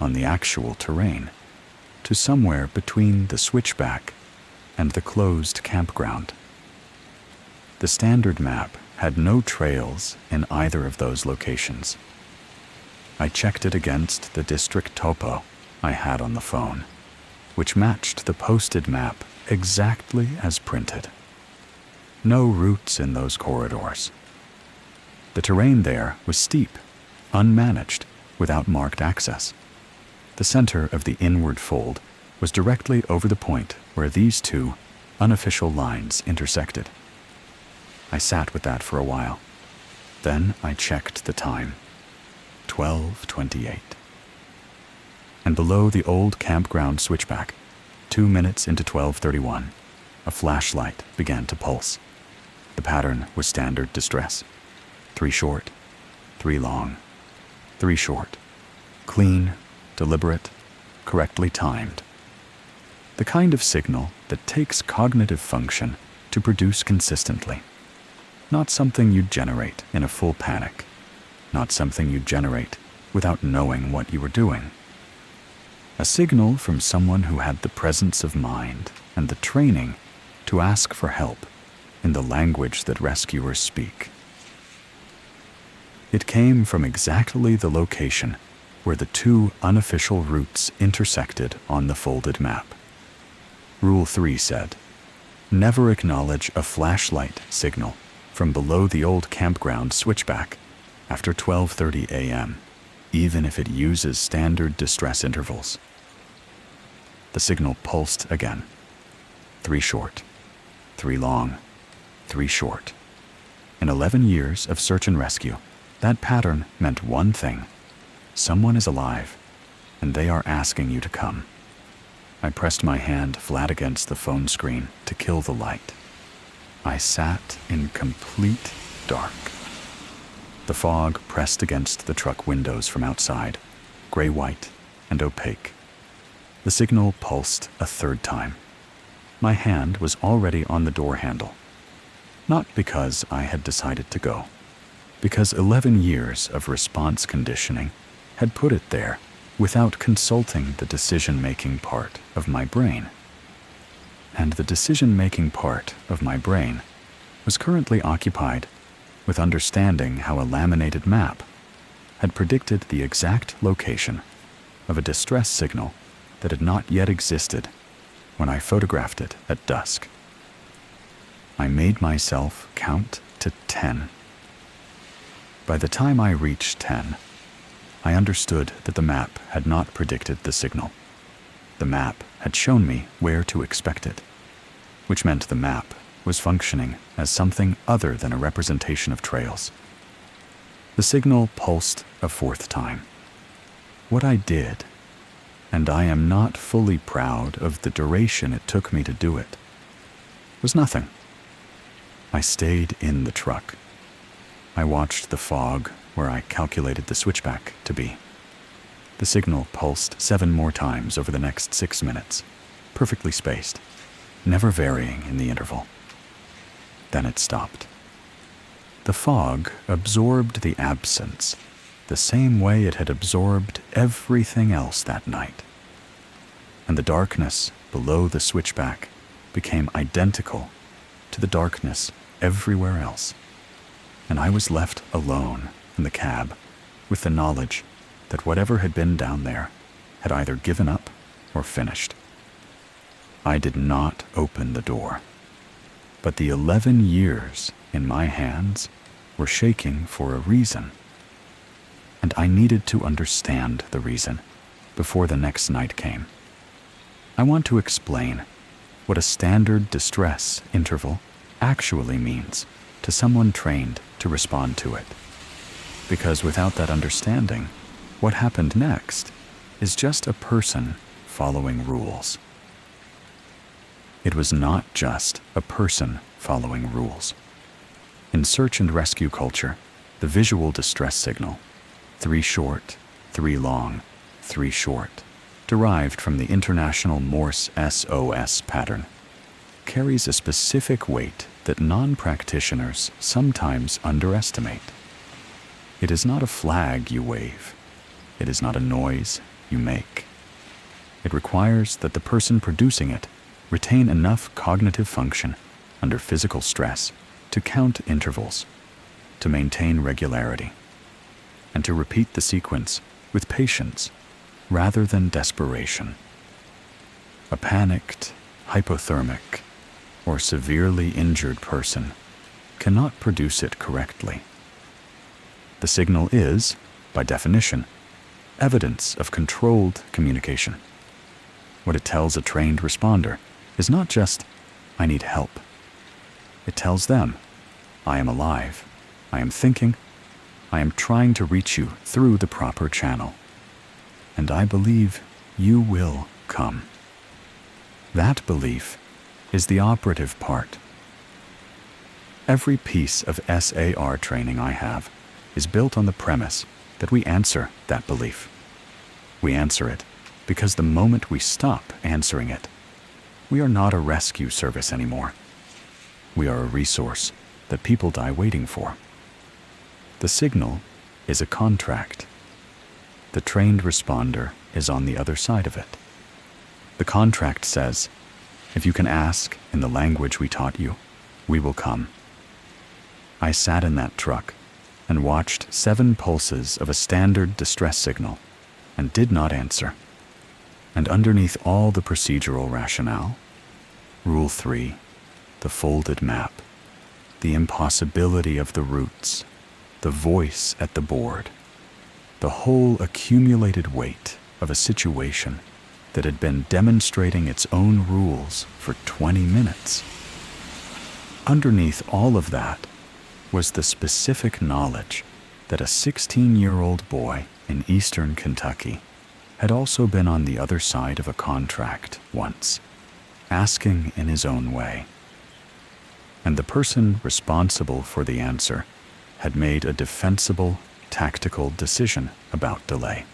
on the actual terrain, to somewhere between the switchback and the closed campground. The standard map had no trails in either of those locations. I checked it against the district topo I had on the phone, which matched the posted map exactly as printed. No routes in those corridors. The terrain there was steep, unmanaged, without marked access. The center of the inward fold was directly over the point where these two unofficial lines intersected. I sat with that for a while. Then I checked the time. 12:28. And below the old campground switchback, 2 minutes into 12:31, a flashlight began to pulse. The pattern was standard distress. 3 short, 3 long, 3 short. Clean, deliberate, correctly timed. The kind of signal that takes cognitive function to produce consistently. Not something you generate in a full panic. Not something you generate without knowing what you were doing. A signal from someone who had the presence of mind and the training to ask for help in the language that rescuers speak. It came from exactly the location where the two unofficial routes intersected on the folded map. Rule 3 said, never acknowledge a flashlight signal from below the old campground switchback after 12:30 a.m., even if it uses standard distress intervals. The signal pulsed again. 3 short, 3 long, 3 short. In 11 years of search and rescue, that pattern meant one thing. Someone is alive, and they are asking you to come. I pressed my hand flat against the phone screen to kill the light. I sat in complete dark. The fog pressed against the truck windows from outside, gray-white, and opaque. The signal pulsed a third time. My hand was already on the door handle. Not because I had decided to go, because 11 years of response conditioning had put it there without consulting the decision-making part of my brain. And the decision-making part of my brain was currently occupied with understanding how a laminated map had predicted the exact location of a distress signal that had not yet existed when I photographed it at dusk. I made myself count to 10. By the time I reached 10, I understood that the map had not predicted the signal. The map had shown me where to expect it, which meant the map was functioning as something other than a representation of trails. The signal pulsed a fourth time. What I did, and I am not fully proud of the duration it took me to do it, was nothing. I stayed in the truck. I watched the fog where I calculated the switchback to be. The signal pulsed 7 more times over the next 6 minutes, perfectly spaced, never varying in the interval. Then it stopped. The fog absorbed the absence the same way it had absorbed everything else that night. And the darkness below the switchback became identical to the darkness everywhere else. And I was left alone in the cab with the knowledge that whatever had been down there had either given up or finished. I did not open the door, but the 11 years in my hands were shaking for a reason, and I needed to understand the reason before the next night came. I want to explain what a standard distress interval actually means to someone trained to respond to it. Because without that understanding, what happened next is just a person following rules. It was not just a person following rules. In search and rescue culture, the visual distress signal, 3 short, 3 long, 3 short, derived from the International Morse SOS pattern, carries a specific weight that non-practitioners sometimes underestimate. It is not a flag you wave. It is not a noise you make. It requires that the person producing it retain enough cognitive function under physical stress to count intervals, to maintain regularity, and to repeat the sequence with patience rather than desperation. A panicked, hypothermic, or severely injured person cannot produce it correctly. The signal is, by definition, evidence of controlled communication. What it tells a trained responder is not just, "I need help." It tells them, "I am alive, I am thinking, I am trying to reach you through the proper channel, and I believe you will come." That belief is the operative part. Every piece of SAR training I have is built on the premise that we answer that belief. We answer it because the moment we stop answering it, we are not a rescue service anymore. We are a resource that people die waiting for. The signal is a contract. The trained responder is on the other side of it. The contract says, if you can ask in the language we taught you, we will come. I sat in that truck and watched 7 pulses of a standard distress signal and did not answer. And underneath all the procedural rationale, Rule 3, the folded map, the impossibility of the routes, the voice at the board, the whole accumulated weight of a situation that had been demonstrating its own rules for 20 minutes. Underneath all of that was the specific knowledge that a 16-year-old boy in eastern Kentucky had also been on the other side of a contract once, asking in his own way. And the person responsible for the answer had made a defensible, tactical decision about delay.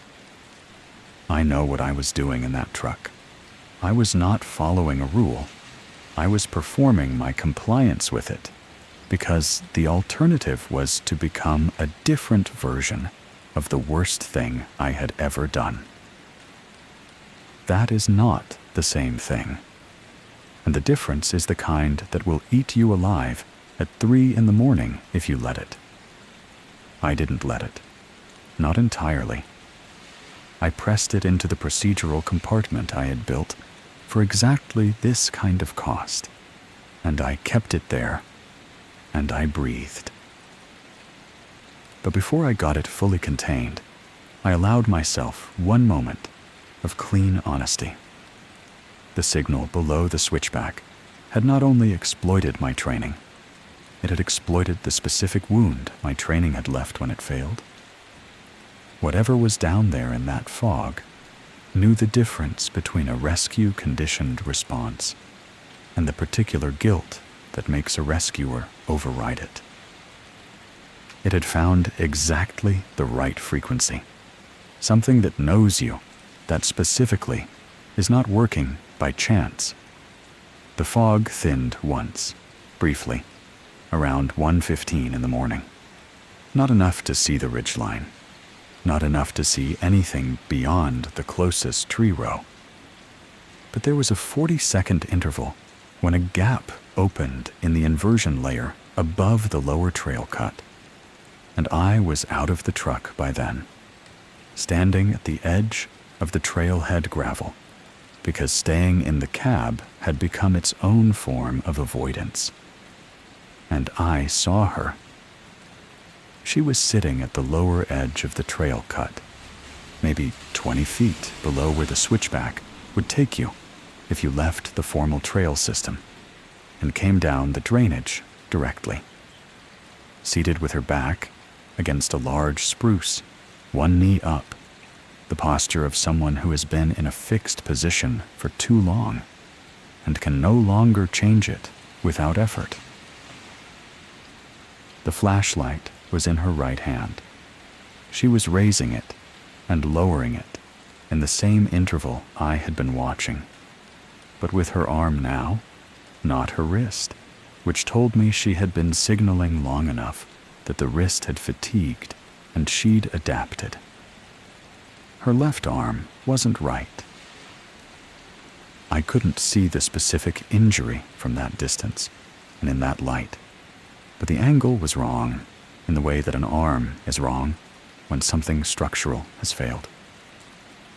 I know what I was doing in that truck. I was not following a rule. I was performing my compliance with it, because the alternative was to become a different version of the worst thing I had ever done. That is not the same thing. And the difference is the kind that will eat you alive at 3 in the morning if you let it. I didn't let it. Not entirely. I pressed it into the procedural compartment I had built for exactly this kind of cost, and I kept it there, and I breathed. But before I got it fully contained, I allowed myself one moment of clean honesty. The signal below the switchback had not only exploited my training, it had exploited the specific wound my training had left when it failed. Whatever was down there in that fog knew the difference between a rescue-conditioned response and the particular guilt that makes a rescuer override it. It had found exactly the right frequency, something that knows you, that specifically is not working by chance. The fog thinned once, briefly, around 1:15 in the morning. Not enough to see the ridgeline, not enough to see anything beyond the closest tree row. But there was a 40-second interval when a gap opened in the inversion layer above the lower trail cut, and I was out of the truck by then, standing at the edge of the trailhead gravel, because staying in the cab had become its own form of avoidance. And I saw her. She was sitting at the lower edge of the trail cut, maybe 20 feet below where the switchback would take you if you left the formal trail system and came down the drainage directly. Seated with her back against a large spruce, one knee up, the posture of someone who has been in a fixed position for too long and can no longer change it without effort. The flashlight was in her right hand. She was raising it and lowering it in the same interval I had been watching, but with her arm now, not her wrist, which told me she had been signaling long enough that the wrist had fatigued and she'd adapted. Her left arm wasn't right. I couldn't see the specific injury from that distance and in that light, but the angle was wrong in the way that an arm is wrong when something structural has failed.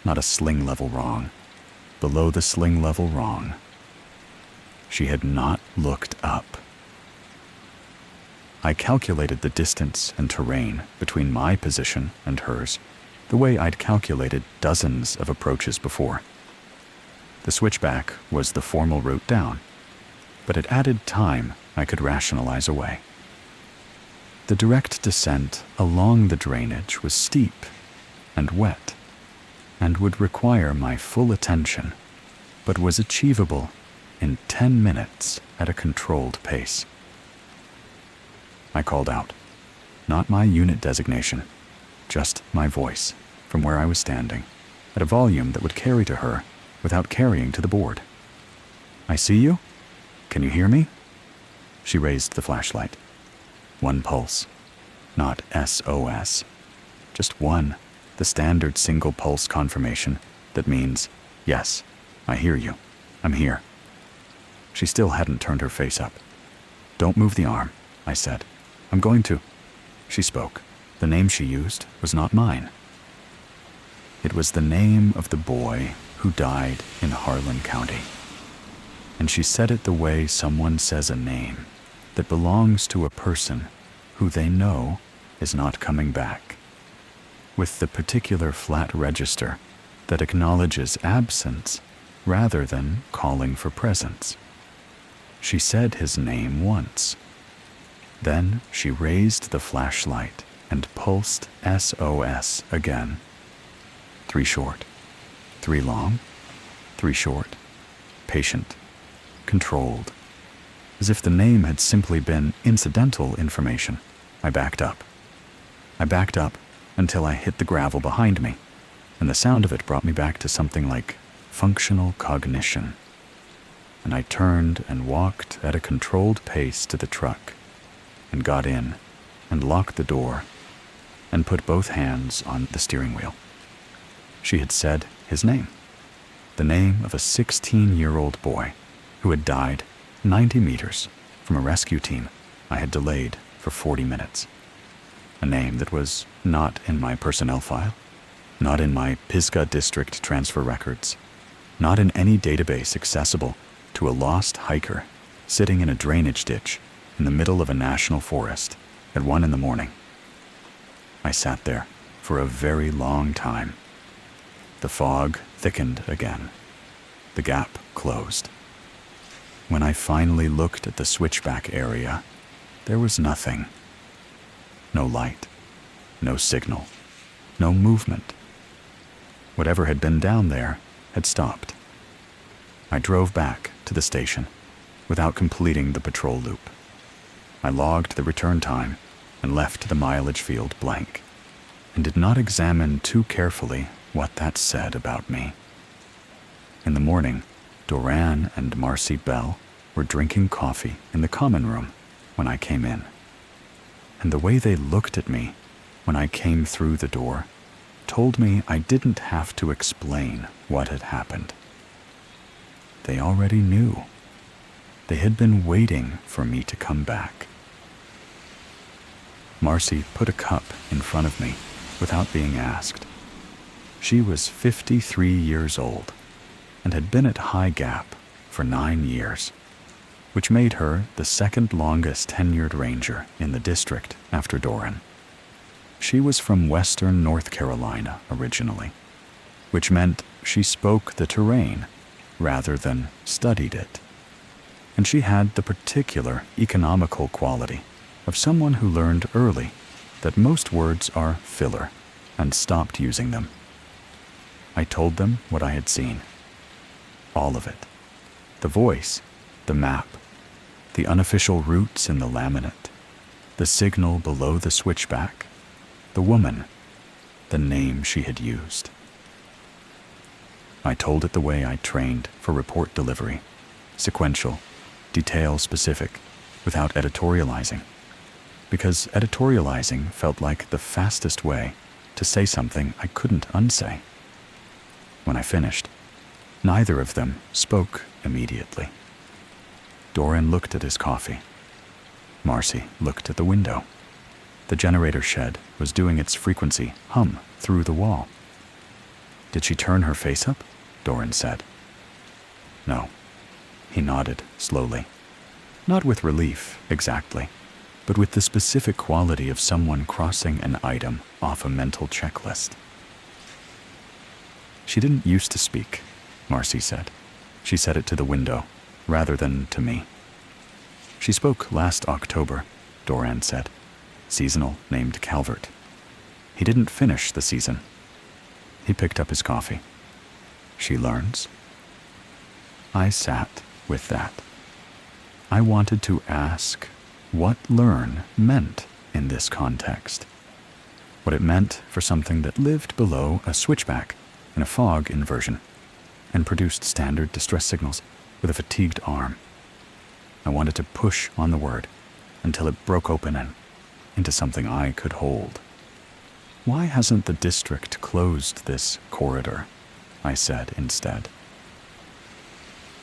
Not a sling level wrong, below the sling level wrong. She had not looked up. I calculated the distance and terrain between my position and hers the way I'd calculated dozens of approaches before. The switchback was the formal route down, but it added time I could rationalize away. The direct descent along the drainage was steep and wet, and would require my full attention, but was achievable in 10 minutes at a controlled pace. I called out, not my unit designation, just my voice from where I was standing, at a volume that would carry to her without carrying to the board. "I see you? Can you hear me?" She raised the flashlight. One pulse, not SOS, just one, the standard single pulse confirmation that means, "Yes, I hear you. I'm here." She still hadn't turned her face up. "Don't move the arm," I said. "I'm going to." She spoke. The name she used was not mine. It was the name of the boy who died in Harlan County. And she said it the way someone says a name that belongs to a person who they know is not coming back, with the particular flat register that acknowledges absence rather than calling for presence. She said his name once. Then she raised the flashlight and pulsed SOS again. 3 short, 3 long, 3 short, patient, controlled. As if the name had simply been incidental information, I backed up. I backed up until I hit the gravel behind me, and the sound of it brought me back to something like functional cognition. And I turned and walked at a controlled pace to the truck, and got in, and locked the door, and put both hands on the steering wheel. She had said his name, the name of a 16-year-old boy who had died 90 meters from a rescue team I had delayed for 40 minutes. A name that was not in my personnel file, not in my Pisgah district transfer records, not in any database accessible to a lost hiker sitting in a drainage ditch in the middle of a national forest at 1 a.m. I sat there for a very long time. The fog thickened again. The gap closed. When I finally looked at the switchback area, there was nothing. No light, no signal, no movement. Whatever had been down there had stopped. I drove back to the station without completing the patrol loop. I logged the return time and left the mileage field blank, and did not examine too carefully what that said about me. In the morning, Doran and Marcy Bell were drinking coffee in the common room when I came in, and the way they looked at me when I came through the door told me I didn't have to explain what had happened. They already knew. They had been waiting for me to come back. Marcy put a cup in front of me without being asked. She was 53 years old and had been at High Gap for 9 years, which made her the second longest tenured ranger in the district after Doran. She was from western North Carolina originally, which meant she spoke the terrain rather than studied it. And she had the particular economical quality of someone who learned early that most words are filler and stopped using them. I told them what I had seen. All of it. The voice, the map, the unofficial routes in the laminate, the signal below the switchback, the woman, the name she had used. I told it the way I trained for report delivery, sequential, detail-specific, without editorializing, because editorializing felt like the fastest way to say something I couldn't unsay. When I finished, neither of them spoke immediately. Doran looked at his coffee. Marcy looked at the window. The generator shed was doing its frequency hum through the wall. "Did she turn her face up?" Doran said. "No." He nodded slowly. Not with relief, exactly, but with the specific quality of someone crossing an item off a mental checklist. "She didn't used to speak," Marcy said. She said it to the window, rather than to me. "She spoke last October," Doran said. "Seasonal named Calvert. He didn't finish the season." He picked up his coffee. "She learns?" I sat with that. I wanted to ask what learn meant in this context. What it meant for something that lived below a switchback in a fog inversion and produced standard distress signals with a fatigued arm. I wanted to push on the word until it broke open and into something I could hold. "Why hasn't the district closed this corridor?" I said instead.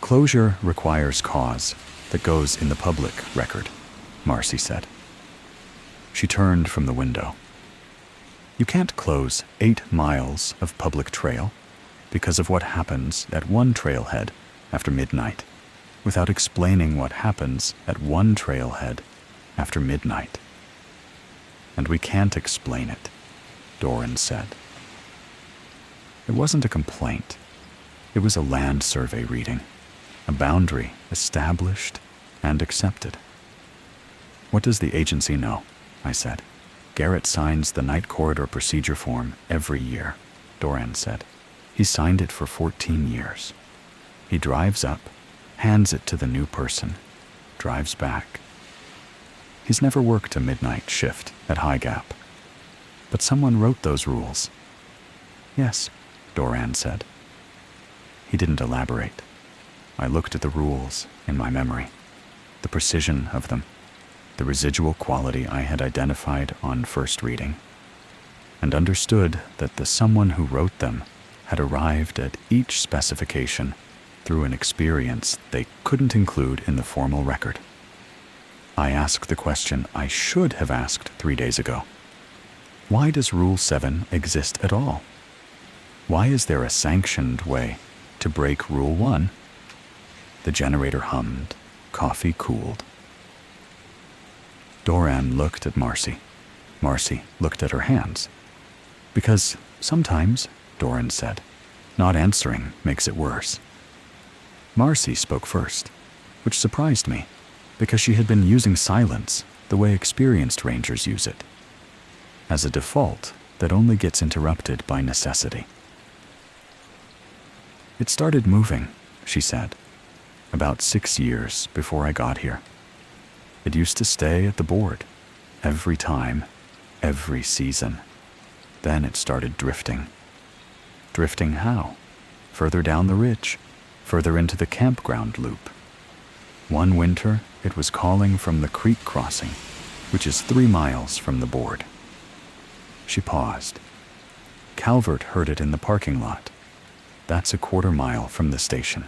"Closure requires cause that goes in the public record," Marcy said. She turned from the window. "You can't close 8 miles of public trail because of what happens at one trailhead after midnight without explaining what happens at one trailhead after midnight." "And we can't explain it," Doran said. It wasn't a complaint. It was a land survey reading, a boundary established and accepted. "What does the agency know?" I said. "Garrett signs the night corridor procedure form every year," Doran said. "He's signed it for 14 years. He drives up, hands it to the new person, drives back. He's never worked a midnight shift at High Gap. But someone wrote those rules." "Yes," Doran said. He didn't elaborate. I looked at the rules in my memory, the precision of them, the residual quality I had identified on first reading, and understood that the someone who wrote them had arrived at each specification through an experience they couldn't include in the formal record. I asked the question I should have asked 3 days ago. Why does Rule 7 exist at all? Why is there a sanctioned way to break Rule 1? The generator hummed. Coffee cooled. Doran looked at Marcy. Marcy looked at her hands. Because sometimes, Doran said, not answering makes it worse. Marcy spoke first, which surprised me, because she had been using silence the way experienced rangers use it, as a default that only gets interrupted by necessity. It started moving, she said, about 6 years before I got here. It used to stay at the board, every time, every season. Then it started drifting. Drifting how? Further down the ridge, further into the campground loop. One winter, it was calling from the creek crossing, which is 3 miles from the board. She paused. Calvert heard it in the parking lot. That's a 1/4 mile from the station.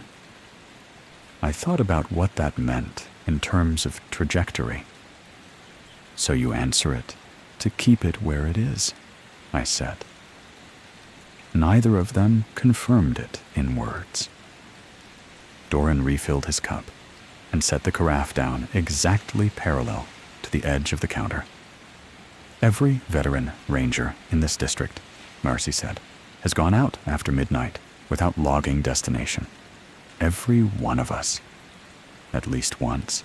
I thought about what that meant in terms of trajectory. So you answer it to keep it where it is, I said. Neither of them confirmed it in words. Doran refilled his cup and set the carafe down exactly parallel to the edge of the counter. Every veteran ranger in this district, Marcy said, has gone out after midnight without logging destination. Every one of us. At least once.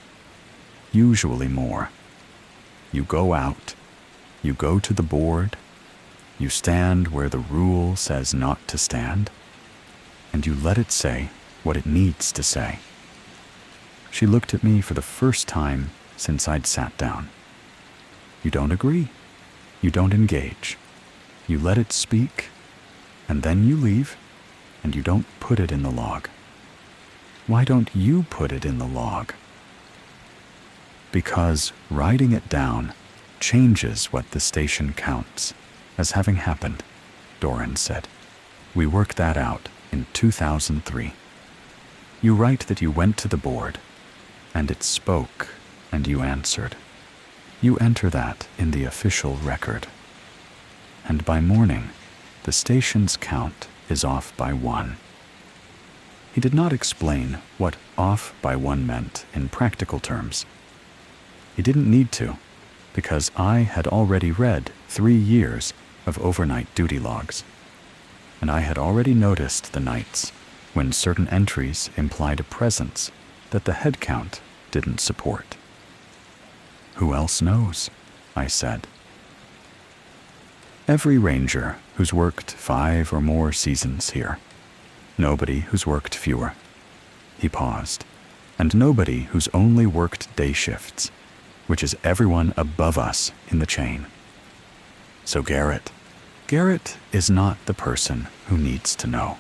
Usually more. You go out. You go to the board. You stand where the rule says not to stand. And you let it say what it needs to say. She looked at me for the first time since I'd sat down. You don't agree. You don't engage. You let it speak, and then you leave, and you don't put it in the log. Why don't you put it in the log? Because writing it down changes what the station counts as having happened, Doran said. We worked that out in 2003. You write that you went to the board, and it spoke, and you answered. You enter that in the official record. And by morning, the station's count is off by 1. He did not explain what off by 1 meant in practical terms. He didn't need to, because I had already read 3 years of overnight duty logs, and I had already noticed the nights when certain entries implied a presence that the head count didn't support. Who else knows? I said. Every ranger who's worked 5 or more seasons here. Nobody who's worked fewer. He paused. And nobody who's only worked day shifts, which is everyone above us in the chain. So Garrett is not the person who needs to know,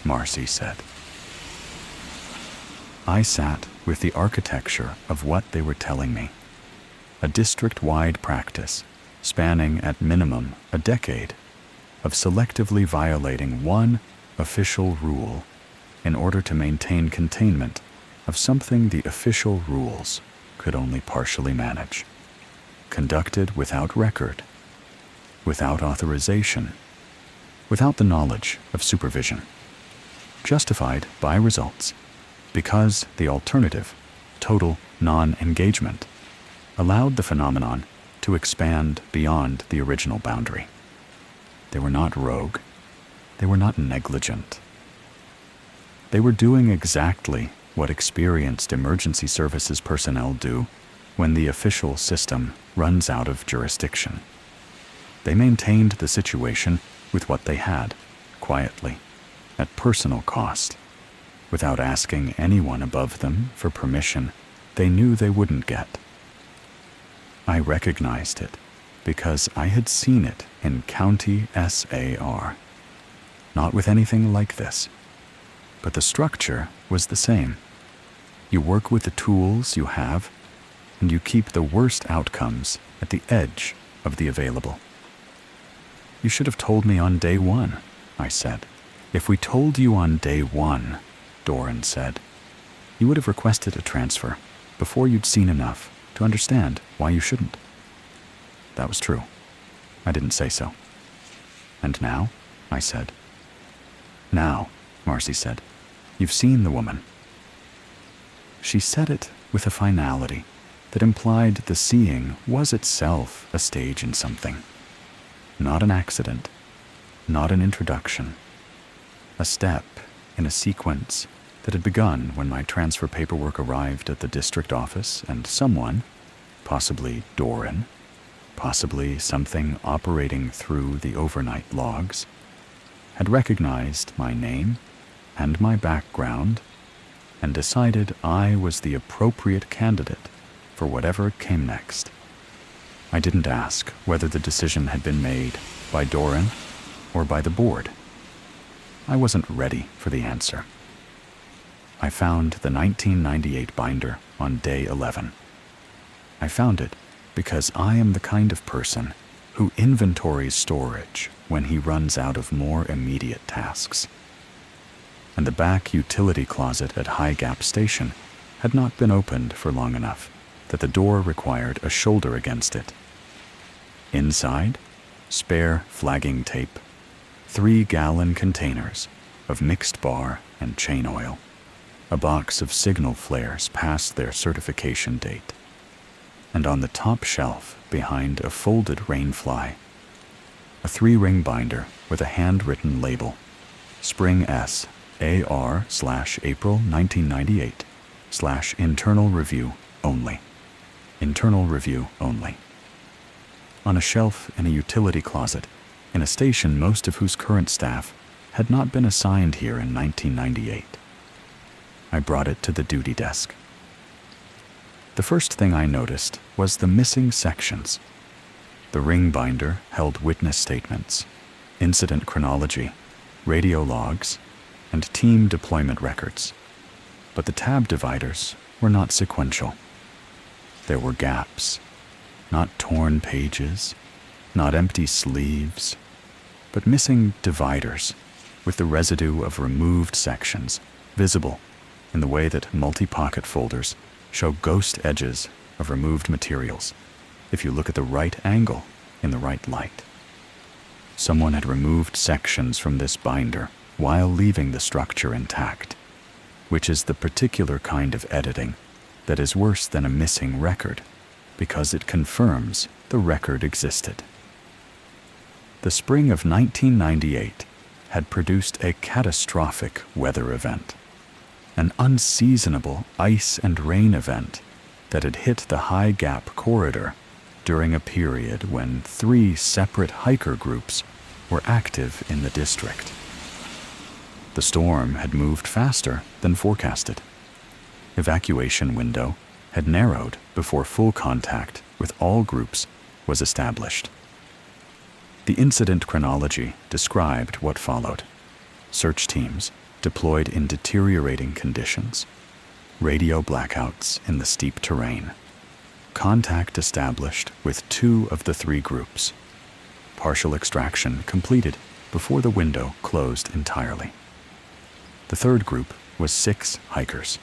Marcy said. I sat with the architecture of what they were telling me. A district-wide practice spanning at minimum a decade of selectively violating one official rule in order to maintain containment of something the official rules could only partially manage, conducted without record, without authorization, without the knowledge of supervision, justified by results, because the alternative, total non-engagement, allowed the phenomenon to expand beyond the original boundary. They were not rogue. They were not negligent. They were doing exactly what experienced emergency services personnel do when the official system runs out of jurisdiction. They maintained the situation with what they had, quietly, at personal cost, without asking anyone above them for permission they knew they wouldn't get. I recognized it because I had seen it in County SAR. not with anything like this. But the structure was the same. You work with the tools you have, and you keep the worst outcomes at the edge of the available. You should have told me on day one, I said. If we told you on day one, Doran said, you would have requested a transfer before you'd seen enough to understand why you shouldn't. That was true. I didn't say so. And now? I said. Now, Marcy said, you've seen the woman. She said it with a finality that implied the seeing was itself a stage in something. Not an accident, not an introduction, a step in a sequence that had begun when my transfer paperwork arrived at the district office and someone, possibly Doran, possibly something operating through the overnight logs, had recognized my name and my background and decided I was the appropriate candidate for whatever came next. I didn't ask whether the decision had been made by Doran or by the board. I wasn't ready for the answer. I found the 1998 binder on day 11. I found it because I am the kind of person who inventories storage when he runs out of more immediate tasks. And the back utility closet at High Gap Station had not been opened for long enough that the door required a shoulder against it. Inside, spare flagging tape, 3-gallon containers of mixed bar and chain oil, a box of signal flares past their certification date, and on the top shelf behind a folded rainfly, a 3-ring binder with a handwritten label, Spring S, AR/April 1998/internal review only. Internal review only. On a shelf in a utility closet, in a station most of whose current staff had not been assigned here in 1998. I brought it to the duty desk. The first thing I noticed was the missing sections. The ring binder held witness statements, incident chronology, radio logs, and team deployment records. But the tab dividers were not sequential. There were gaps, not torn pages, not empty sleeves, but missing dividers with the residue of removed sections visible in the way that multi-pocket folders show ghost edges of removed materials if you look at the right angle in the right light. Someone had removed sections from this binder while leaving the structure intact, which is the particular kind of editing that is worse than a missing record because it confirms the record existed. The spring of 1998 had produced a catastrophic weather event, an unseasonable ice and rain event that had hit the High Gap corridor during a period when 3 separate hiker groups were active in the district. The storm had moved faster than forecasted. Evacuation window had narrowed before full contact with all groups was established. The incident chronology described what followed. Search teams deployed in deteriorating conditions, radio blackouts in the steep terrain, contact established with 2 of the 3 groups, partial extraction completed before the window closed entirely. The 3rd group was 6 hikers.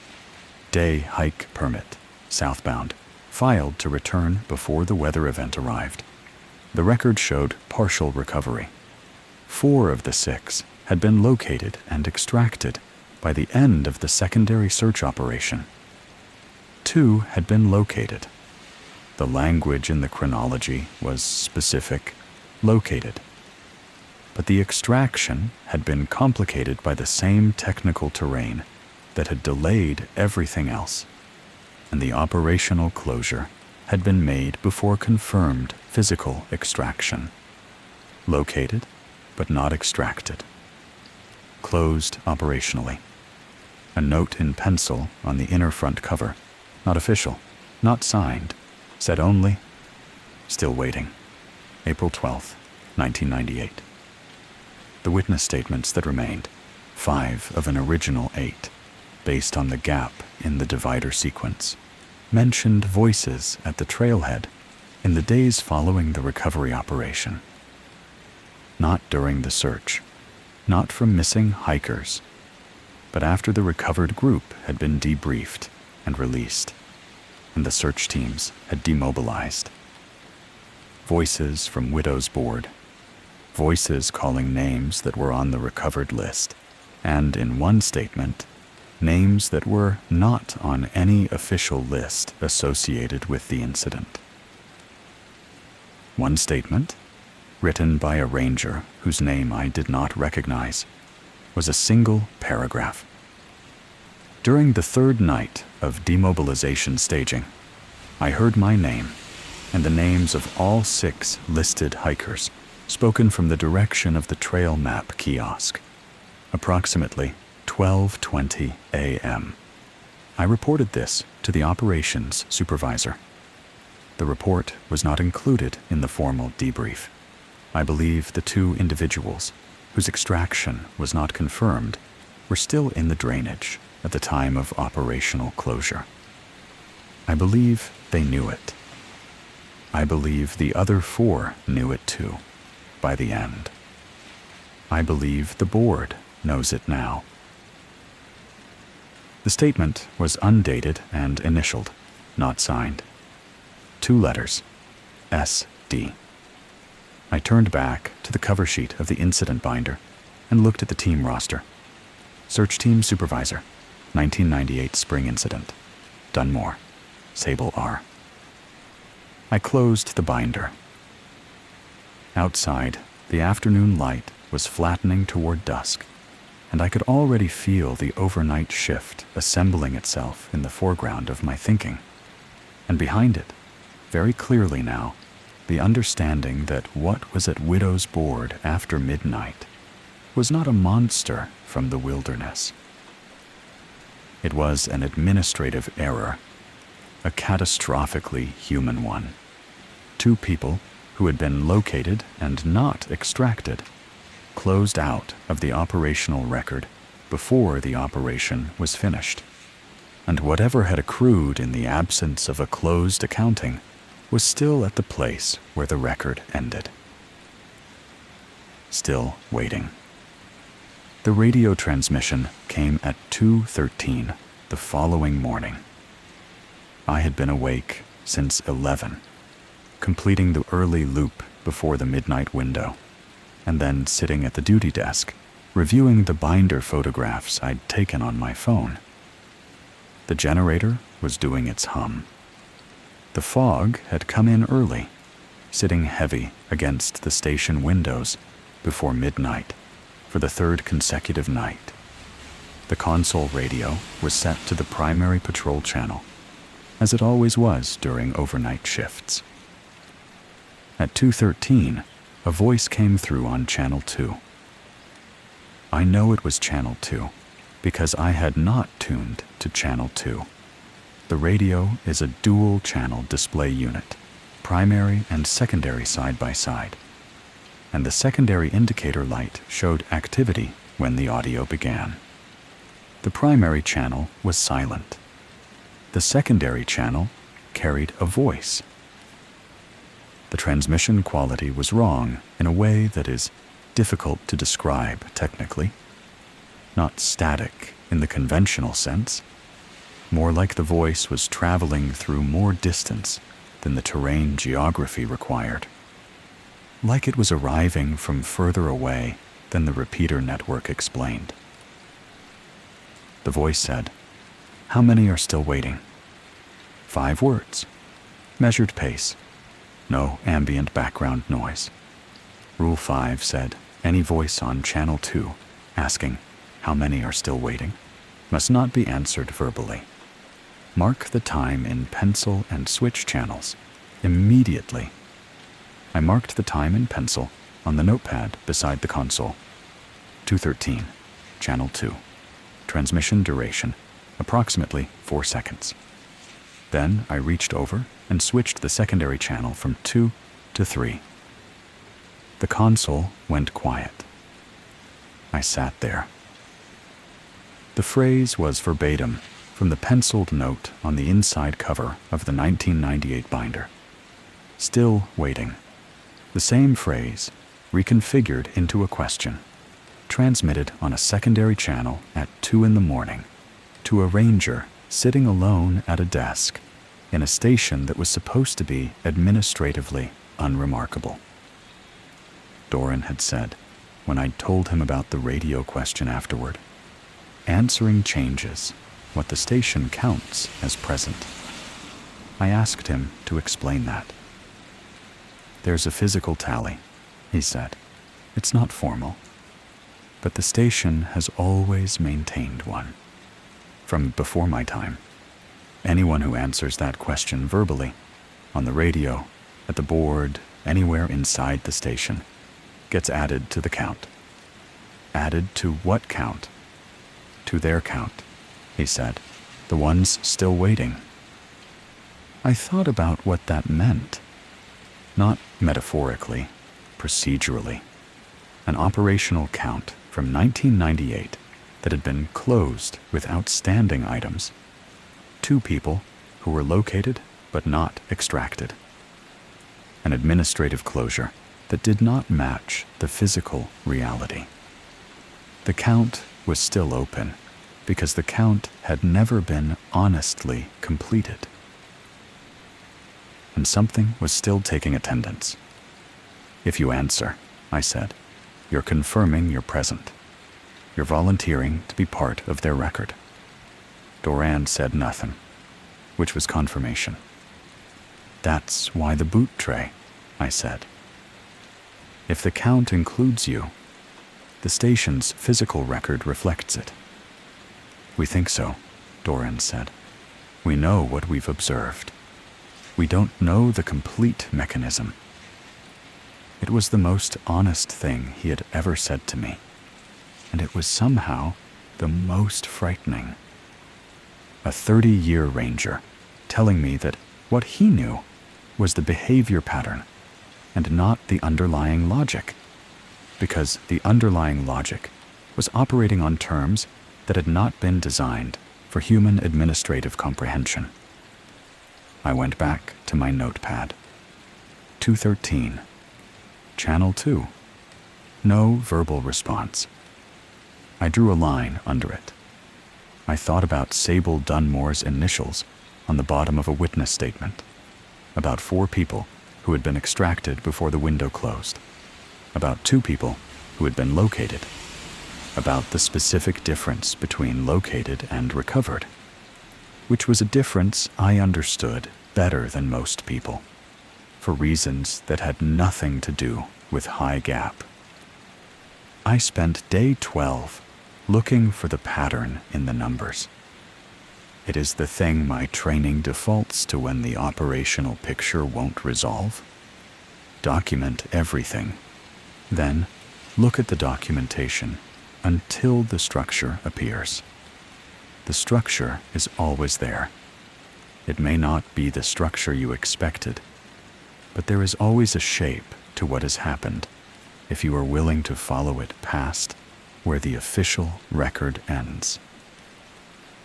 Day hike permit, southbound, filed to return before the weather event arrived. The record showed partial recovery. 4 of the 6 had been located and extracted by the end of the secondary search operation. 2 had been located. The language in the chronology was specific, located. But the extraction had been complicated by the same technical terrain that had delayed everything else, and the operational closure had been made before confirmed physical extraction. Located, but not extracted. Closed operationally. A note in pencil on the inner front cover, not official, not signed, said only, "Still waiting. April 12th, 1998. the witness statements that remained, 5 of an original 8, based on the gap in the divider sequence, mentioned voices at the trailhead in the days following the recovery operation. Not during the search, not from missing hikers, but after the recovered group had been debriefed and released, and the search teams had demobilized. Voices from Widow's Board, voices calling names that were on the recovered list, and in one statement, names that were not on any official list associated with the incident. One statement, written by a ranger whose name I did not recognize, was a single paragraph. During the third night of demobilization staging, I heard my name and the names of all 6 listed hikers spoken from the direction of the trail map kiosk, approximately 12:20 a.m. I reported this to the operations supervisor. The report was not included in the formal debrief. I believe the 2 individuals whose extraction was not confirmed were still in the drainage at the time of operational closure. I believe they knew it. I believe the other 4 knew it too, by the end. I believe the board knows it now. The statement was undated and initialed, not signed. 2 letters, SD. I turned back to the cover sheet of the incident binder and looked at the team roster. Search Team Supervisor, 1998 Spring Incident, Dunmore, Sable R. I closed the binder. Outside, the afternoon light was flattening toward dusk, and I could already feel the overnight shift assembling itself in the foreground of my thinking, and behind it, very clearly now, the understanding that what was at Widow's Board after midnight was not a monster from the wilderness. It was an administrative error, a catastrophically human one. 2 people who had been located and not extracted, closed out of the operational record before the operation was finished, and whatever had accrued in the absence of a closed accounting was still at the place where the record ended. Still waiting. The radio transmission came at 2:13 the following morning. I had been awake since 11, completing the early loop before the midnight window, and then sitting at the duty desk, reviewing the binder photographs I'd taken on my phone. The generator was doing its hum. The fog had come in early, sitting heavy against the station windows before midnight for the 3rd consecutive night. The console radio was set to the primary patrol channel, as it always was during overnight shifts. At 2:13, a voice came through on Channel 2. I know it was Channel 2 because I had not tuned to Channel 2. The radio is a dual-channel display unit, primary and secondary side by side, and the secondary indicator light showed activity when the audio began. The primary channel was silent. The secondary channel carried a voice. The transmission quality was wrong in a way that is difficult to describe technically. Not static in the conventional sense, more like the voice was traveling through more distance than the terrain geography required. Like it was arriving from further away than the repeater network explained. The voice said, "How many are still waiting?" 5 words. Measured pace. No ambient background noise. Rule 5 said, any voice on Channel 2 asking, "How many are still waiting?" must not be answered verbally. Mark the time in pencil and switch channels immediately. I marked the time in pencil on the notepad beside the console. 2:13, Channel 2. Transmission duration, approximately 4 seconds. Then I reached over and switched the secondary channel from 2 to 3. The console went quiet. I sat there. The phrase was verbatim from the penciled note on the inside cover of the 1998 binder. Still waiting. The same phrase, reconfigured into a question, transmitted on a secondary channel at 2 a.m. to a ranger sitting alone at a desk in a station that was supposed to be administratively unremarkable. Doran had said, when I'd told him about the radio question afterward, answering changes what the station counts as present. I asked him to explain that. There's a physical tally, he said. It's not formal, but the station has always maintained one. From before my time, anyone who answers that question verbally, on the radio, at the board, anywhere inside the station, gets added to the count. Added to what count? To their count, he said, the ones still waiting. I thought about what that meant. Not metaphorically, procedurally. An operational count from 1998 that had been closed with outstanding items. 2 people who were located but not extracted. An administrative closure that did not match the physical reality. The count was still open because the count had never been honestly completed. And something was still taking attendance. If you answer, I said, you're confirming you're present. You're volunteering to be part of their record. Doran said nothing, which was confirmation. That's why the boot tray, I said. If the count includes you, the station's physical record reflects it. We think so, Doran said. We know what we've observed. We don't know the complete mechanism. It was the most honest thing he had ever said to me, and it was somehow the most frightening. A 30-year ranger telling me that what he knew was the behavior pattern and not the underlying logic, because the underlying logic was operating on terms that had not been designed for human administrative comprehension. I went back to my notepad. 213. Channel 2. No verbal response. I drew a line under it. I thought about Sable Dunmore's initials on the bottom of a witness statement, about 4 people who had been extracted before the window closed, about 2 people who had been located, about the specific difference between located and recovered, which was a difference I understood better than most people, for reasons that had nothing to do with high gap. I spent day 12 looking for the pattern in the numbers. It is the thing my training defaults to when the operational picture won't resolve. Document everything. Then look at the documentation until the structure appears. The structure is always there. It may not be the structure you expected, but there is always a shape to what has happened if you are willing to follow it past where the official record ends.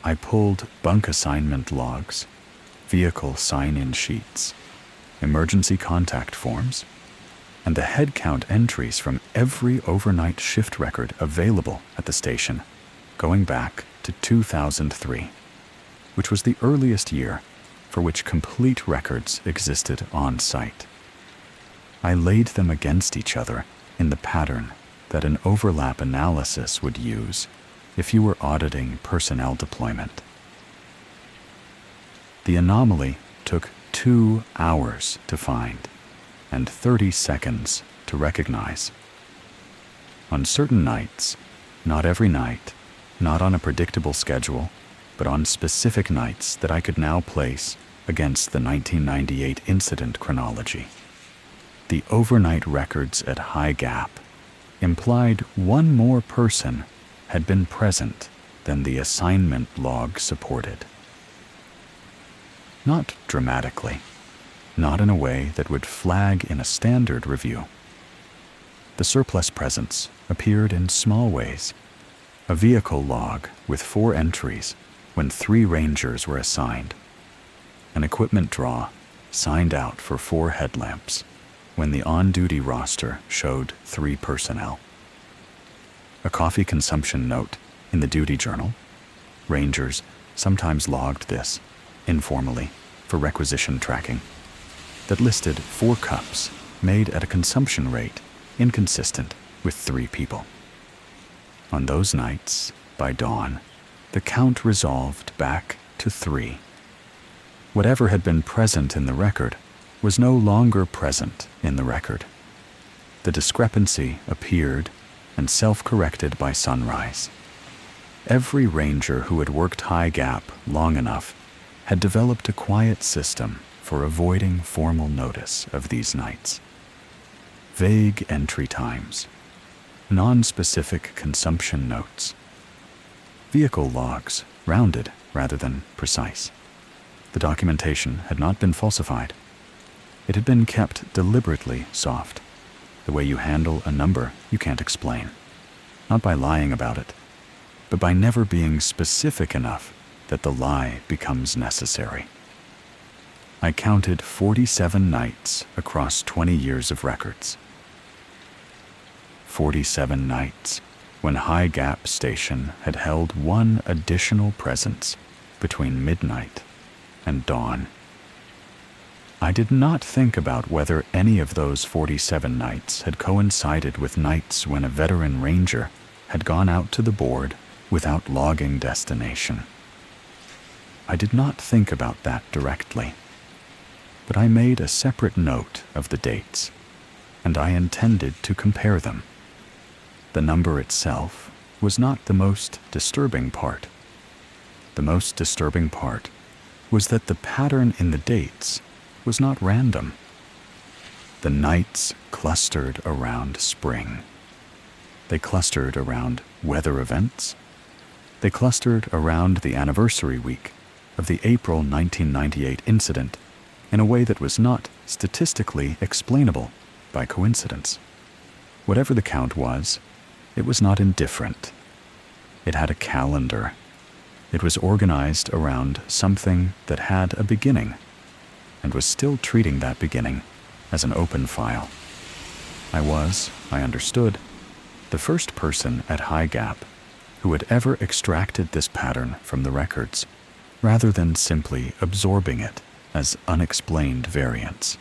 I pulled bunk assignment logs, vehicle sign-in sheets, emergency contact forms, and the head count entries from every overnight shift record available at the station, going back to 2003, which was the earliest year for which complete records existed on site. I laid them against each other in the pattern that an overlap analysis would use if you were auditing personnel deployment. The anomaly took 2 hours to find and 30 seconds to recognize. On certain nights, not every night, not on a predictable schedule, but on specific nights that I could now place against the 1998 incident chronology, the overnight records at high gap implied one more person had been present than the assignment log supported. Not dramatically, not in a way that would flag in a standard review, The surplus presence appeared in small ways. A vehicle log with 4 entries when 3 rangers were assigned. An equipment draw signed out for 4 headlamps when the on-duty roster showed 3 personnel. A coffee consumption note in the duty journal. Rangers sometimes logged this, informally, for requisition tracking, that listed 4 cups made at a consumption rate inconsistent with 3 people. On those nights, by dawn, the count resolved back to 3. Whatever had been present in the record was no longer present in the record. The discrepancy appeared and self-corrected by sunrise. Every ranger who had worked high gap long enough had developed a quiet system for avoiding formal notice of these nights. Vague entry times, non-specific consumption notes, vehicle logs, rounded rather than precise. The documentation had not been falsified. It had been kept deliberately soft, the way you handle a number you can't explain, not by lying about it, but by never being specific enough that the lie becomes necessary. I counted 47 nights across 20 years of records. 47 nights when High Gap Station had held 1 additional presence between midnight and dawn. I did not think about whether any of those 47 nights had coincided with nights when a veteran ranger had gone out to the board without logging destination. I did not think about that directly, but I made a separate note of the dates, and I intended to compare them. The number itself was not the most disturbing part. The most disturbing part was that the pattern in the dates was not random. The nights clustered around spring. They clustered around weather events. They clustered around the anniversary week of the April 1998 incident in a way that was not statistically explainable by coincidence. Whatever the count was, it was not indifferent. It had a calendar. It was organized around something that had a beginning and was still treating that beginning as an open file. I was, I understood, the first person at High Gap who had ever extracted this pattern from the records, rather than simply absorbing it as unexplained variance.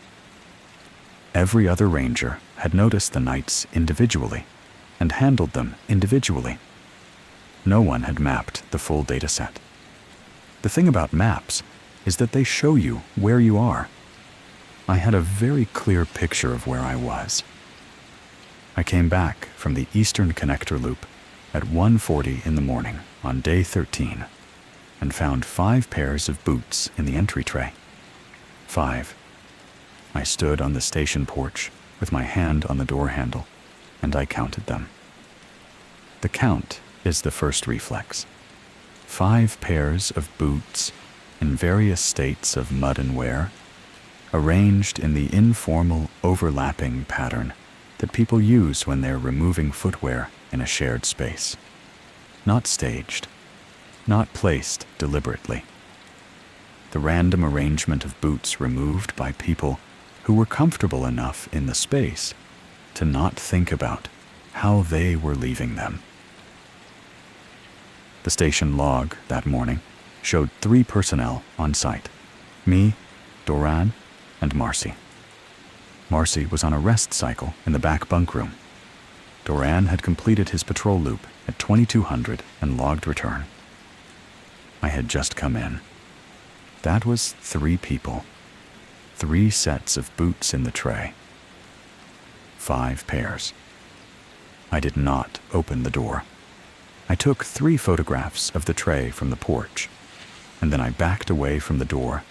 Every other ranger had noticed the nights individually and handled them individually. No one had mapped the full data set. The thing about maps is that they show you where you are. I had a very clear picture of where I was. I came back from the Eastern Connector Loop at 1:40 in the morning on day 13 and found 5 pairs of boots in the entry tray. 5. I stood on the station porch with my hand on the door handle, and I counted them. The count is the first reflex. 5 pairs of boots in various states of mud and wear, arranged in the informal overlapping pattern that people use when they're removing footwear in a shared space. Not staged, not placed deliberately. The random arrangement of boots removed by people who were comfortable enough in the space to not think about how they were leaving them. The station log that morning showed 3 personnel on site: me, Doran, and Marcy. Marcy was on a rest cycle in the back bunk room. Doran had completed his patrol loop at 2200 and logged return. I had just come in. That was 3 people. 3 sets of boots in the tray. 5 pairs. I did not open the door. I took 3 photographs of the tray from the porch, and then I backed away from the door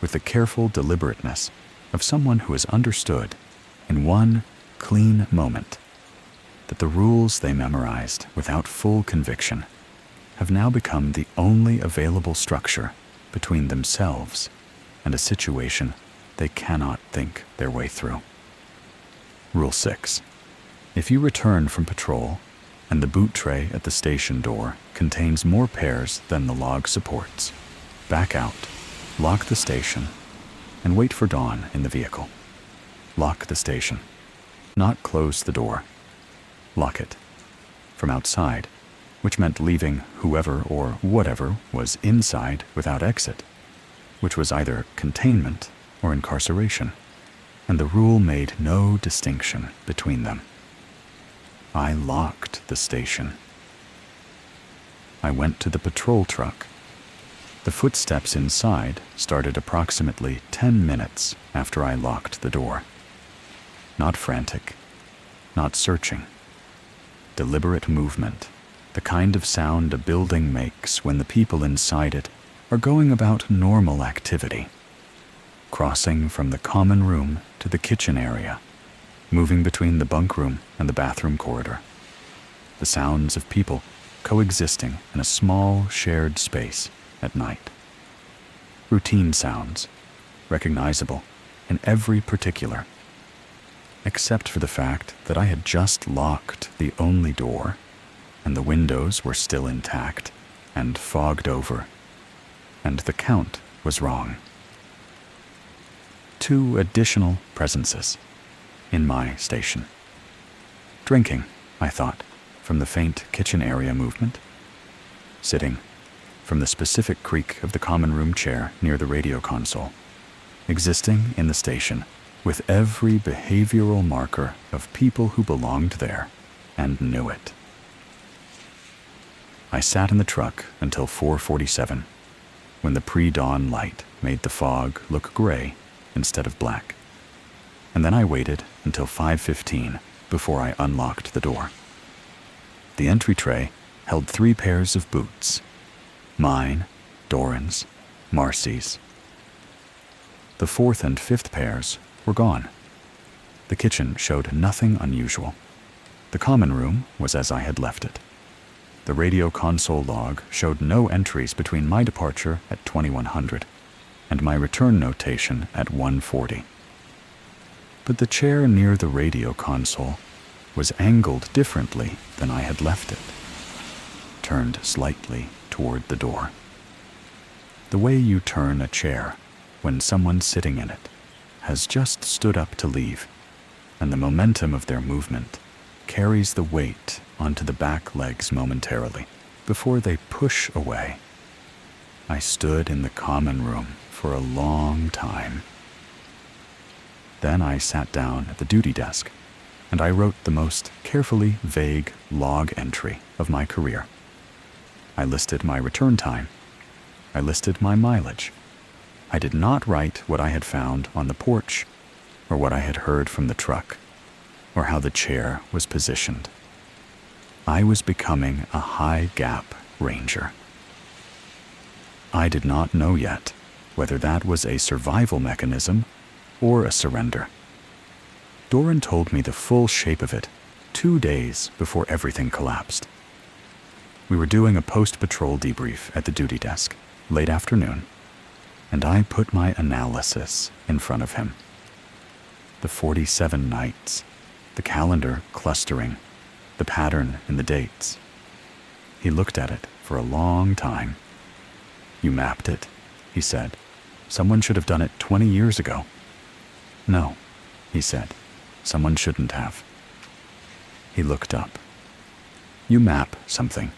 with the careful deliberateness of someone who has understood in one clean moment that the rules they memorized without full conviction have now become the only available structure between themselves and a situation they cannot think their way through. Rule 6. If you return from patrol and the boot tray at the station door contains more pairs than the log supports, back out, lock the station, and wait for dawn in the vehicle. Lock the station, not close the door. Lock it from outside, which meant leaving whoever or whatever was inside without exit, which was either containment or incarceration, and the rule made no distinction between them. I locked the station. I went to the patrol truck. The footsteps inside started approximately 10 minutes after I locked the door. Not frantic, not searching. Deliberate movement, the kind of sound a building makes when the people inside it are going about normal activity. Crossing from the common room to the kitchen area, moving between the bunk room and the bathroom corridor. The sounds of people coexisting in a small shared space at night. Routine sounds, recognizable in every particular, except for the fact that I had just locked the only door, and the windows were still intact and fogged over, and the count was wrong. 2 additional presences in my station. Drinking, I thought, from the faint kitchen area movement. Sitting, from the specific creak of the common room chair near the radio console. Existing in the station with every behavioral marker of people who belonged there and knew it. I sat in the truck until 4:47, when the pre-dawn light made the fog look gray instead of black. And then I waited until 5:15 before I unlocked the door. The entry tray held 3 pairs of boots. Mine, Doran's, Marcy's. The 4th and 5th pairs were gone. The kitchen showed nothing unusual. The common room was as I had left it. The radio console log showed no entries between my departure at 2100 and my return notation at 1:40. But the chair near the radio console was angled differently than I had left it, turned slightly toward the door. The way you turn a chair when someone sitting in it has just stood up to leave, and the momentum of their movement carries the weight onto the back legs momentarily before they push away. I stood in the common room for a long time. Then I sat down at the duty desk, and I wrote the most carefully vague log entry of my career. I listed my return time. I listed my mileage. I did not write what I had found on the porch, or what I had heard from the truck, or how the chair was positioned. I was becoming a high-gap ranger. I did not know yet whether that was a survival mechanism or a surrender. Doran told me the full shape of it 2 days before everything collapsed. We were doing a post-patrol debrief at the duty desk, late afternoon, and I put my analysis in front of him. The 47 nights, the calendar clustering, the pattern in the dates. He looked at it for a long time. "You mapped it," he said. "Someone should have done it 20 years ago." "No," he said. "Someone shouldn't have." He looked up. You map something.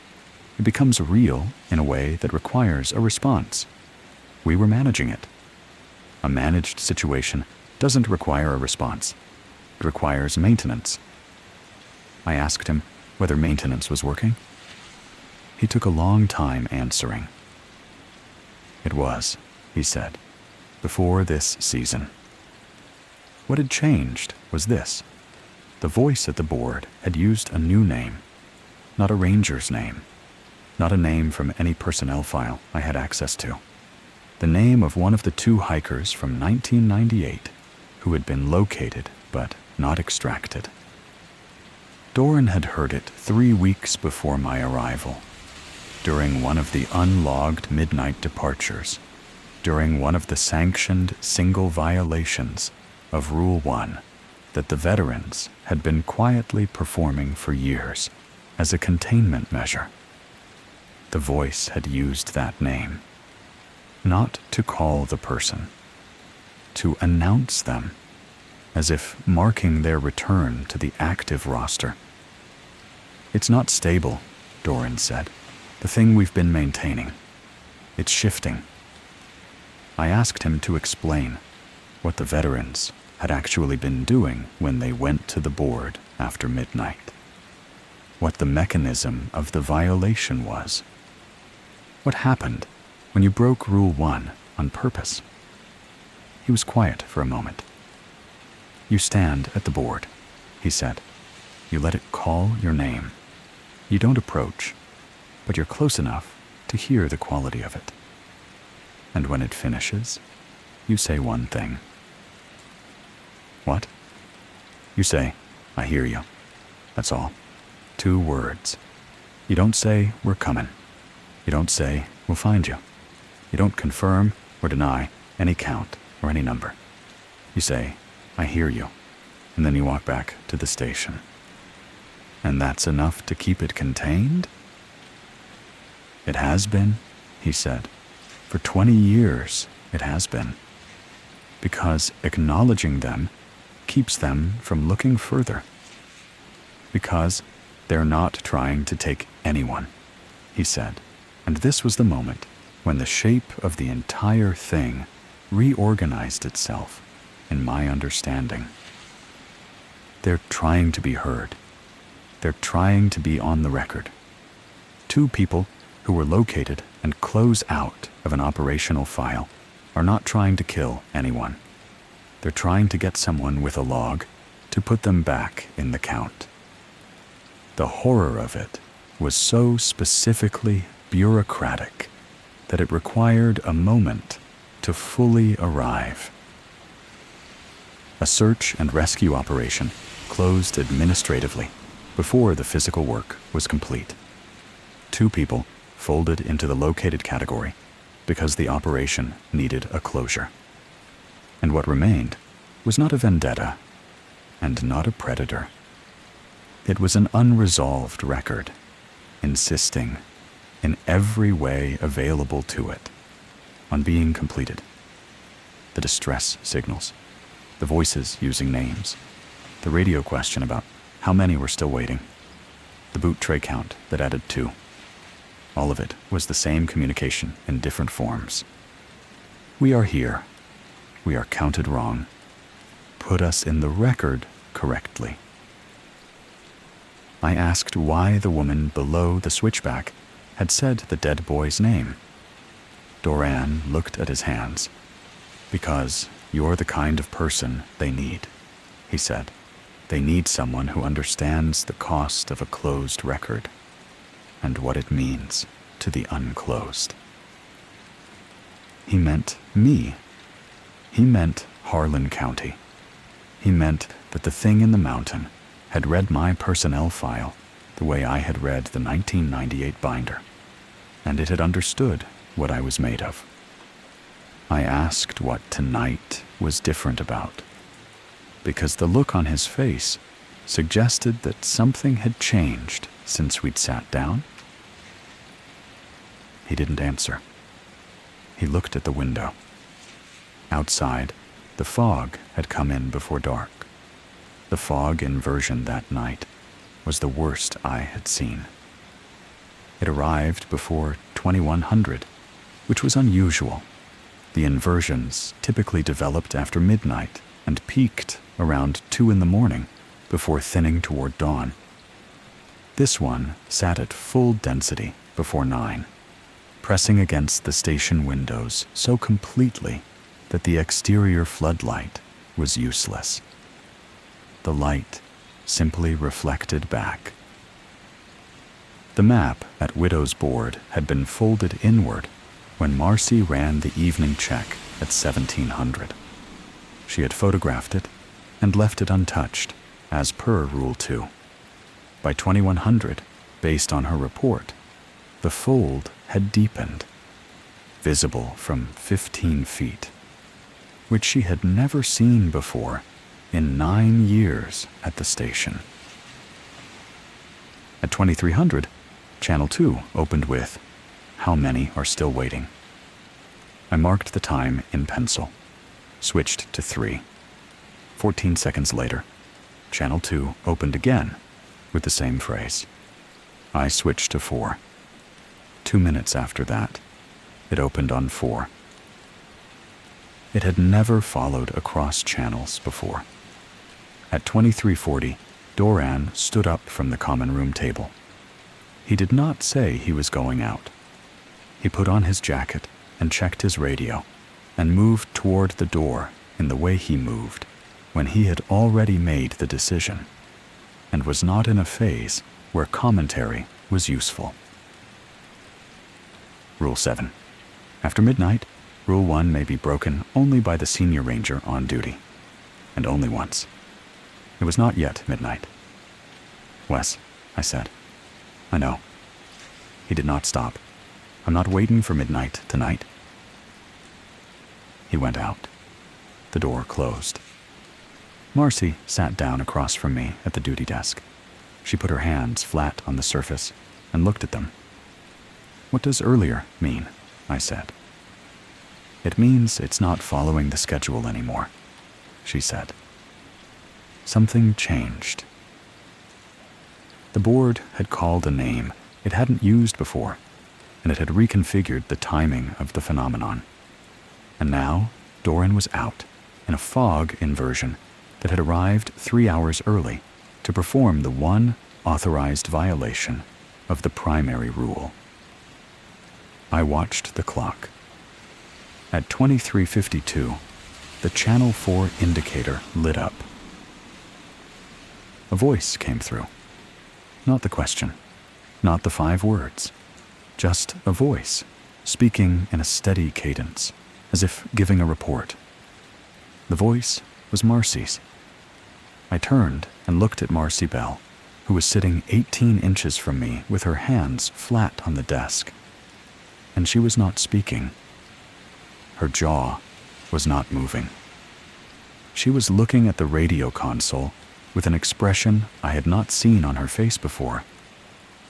It becomes real in a way that requires a response. We were managing it. A managed situation doesn't require a response. It requires maintenance. I asked him whether maintenance was working. He took a long time answering. "It was," he said, "before this season." What had changed was this. The voice at the board had used a new name, not a ranger's name, not a name from any personnel file I had access to. The name of one of the 2 hikers from 1998 who had been located but not extracted. Doran had heard it 3 weeks before my arrival, during one of the unlogged midnight departures, during one of the sanctioned single violations of Rule 1, that the veterans had been quietly performing for years as a containment measure. The voice had used that name, not to call the person, to announce them, as if marking their return to the active roster. "It's not stable," Doran said. "The thing we've been maintaining. It's shifting." I asked him to explain what the veterans had actually been doing when they went to the board after midnight, what the mechanism of the violation was. What happened when you broke Rule 1 on purpose? He was quiet for a moment. "You stand at the board," he said. "You let it call your name. You don't approach, but you're close enough to hear the quality of it. And when it finishes, you say one thing." "What?" "You say, 'I hear you.' That's all. 2 words. You don't say, 'We're coming.' You don't say, 'We'll find you.' You don't confirm or deny any count or any number. You say, 'I hear you,' and then you walk back to the station. And that's enough to keep it contained?" "It has been," he said. "For 20 years, it has been. Because acknowledging them keeps them from looking further. Because they're not trying to take anyone," he said. And this was the moment when the shape of the entire thing reorganized itself in my understanding. They're trying to be heard. They're trying to be on the record. 2 people who were located and close out of an operational file are not trying to kill anyone. They're trying to get someone with a log to put them back in the count. The horror of it was so specifically bureaucratic that it required a moment to fully arrive. A search and rescue operation closed administratively before the physical work was complete. 2 people folded into the located category because the operation needed a closure. And what remained was not a vendetta and not a predator. It was an unresolved record, insisting, in every way available to it, on being completed. The distress signals, the voices using names, the radio question about how many were still waiting, the boot tray count that added 2. All of it was the same communication in different forms. "We are here. We are counted wrong. Put us in the record correctly." I asked why the woman below the switchback had said the dead boy's name. Doran looked at his hands. "Because you're the kind of person they need," he said. "They need someone who understands the cost of a closed record and what it means to the unclosed." He meant me. He meant Harlan County. He meant that the thing in the mountain had read my personnel file the way I had read the 1998 binder, and it had understood what I was made of. I asked what tonight was different about, because the look on his face suggested that something had changed since we'd sat down. He didn't answer. He looked at the window. Outside, the fog had come in before dark. The fog inversion that night was the worst I had seen. It arrived before 2100, which was unusual. The inversions typically developed after midnight and peaked around 2 in the morning before thinning toward dawn. This one sat at full density before 9, pressing against the station windows so completely that the exterior floodlight was useless. The light simply reflected back. The map at Widow's board had been folded inward when Marcy ran the evening check at 1700. She had photographed it and left it untouched, as per Rule 2. By 2100, based on her report, the fold had deepened, visible from 15 feet, which she had never seen before in 9 years at the station. At 2300, Channel 2 opened with, "How many are still waiting?" I marked the time in pencil, switched to 3. 14 seconds later, Channel 2 opened again with the same phrase. I switched to 4. 2 minutes after that, it opened on 4. It had never followed across channels before. At 2340, Doran stood up from the common room table. He did not say he was going out. He put on his jacket and checked his radio and moved toward the door in the way he moved when he had already made the decision and was not in a phase where commentary was useful. Rule 7. After midnight, Rule 1 may be broken only by the senior ranger on duty, and only once. It was not yet midnight. "Wes," I said. "I know." He did not stop. "I'm not waiting for midnight tonight." He went out. The door closed. Marcy sat down across from me at the duty desk. She put her hands flat on the surface and looked at them. "What does earlier mean?" I said. "It means it's not following the schedule anymore," she said. Something changed. The board had called a name it hadn't used before, and it had reconfigured the timing of the phenomenon. And now Doran was out in a fog inversion that had arrived 3 hours early to perform the one authorized violation of the primary rule. I watched the clock. At 23:52, the Channel 4 indicator lit up. A voice came through. Not the question, not the 5 words, just a voice, speaking in a steady cadence, as if giving a report. The voice was Marcy's. I turned and looked at Marcy Bell, who was sitting 18 inches from me with her hands flat on the desk. And she was not speaking. Her jaw was not moving. She was looking at the radio console with an expression I had not seen on her face before,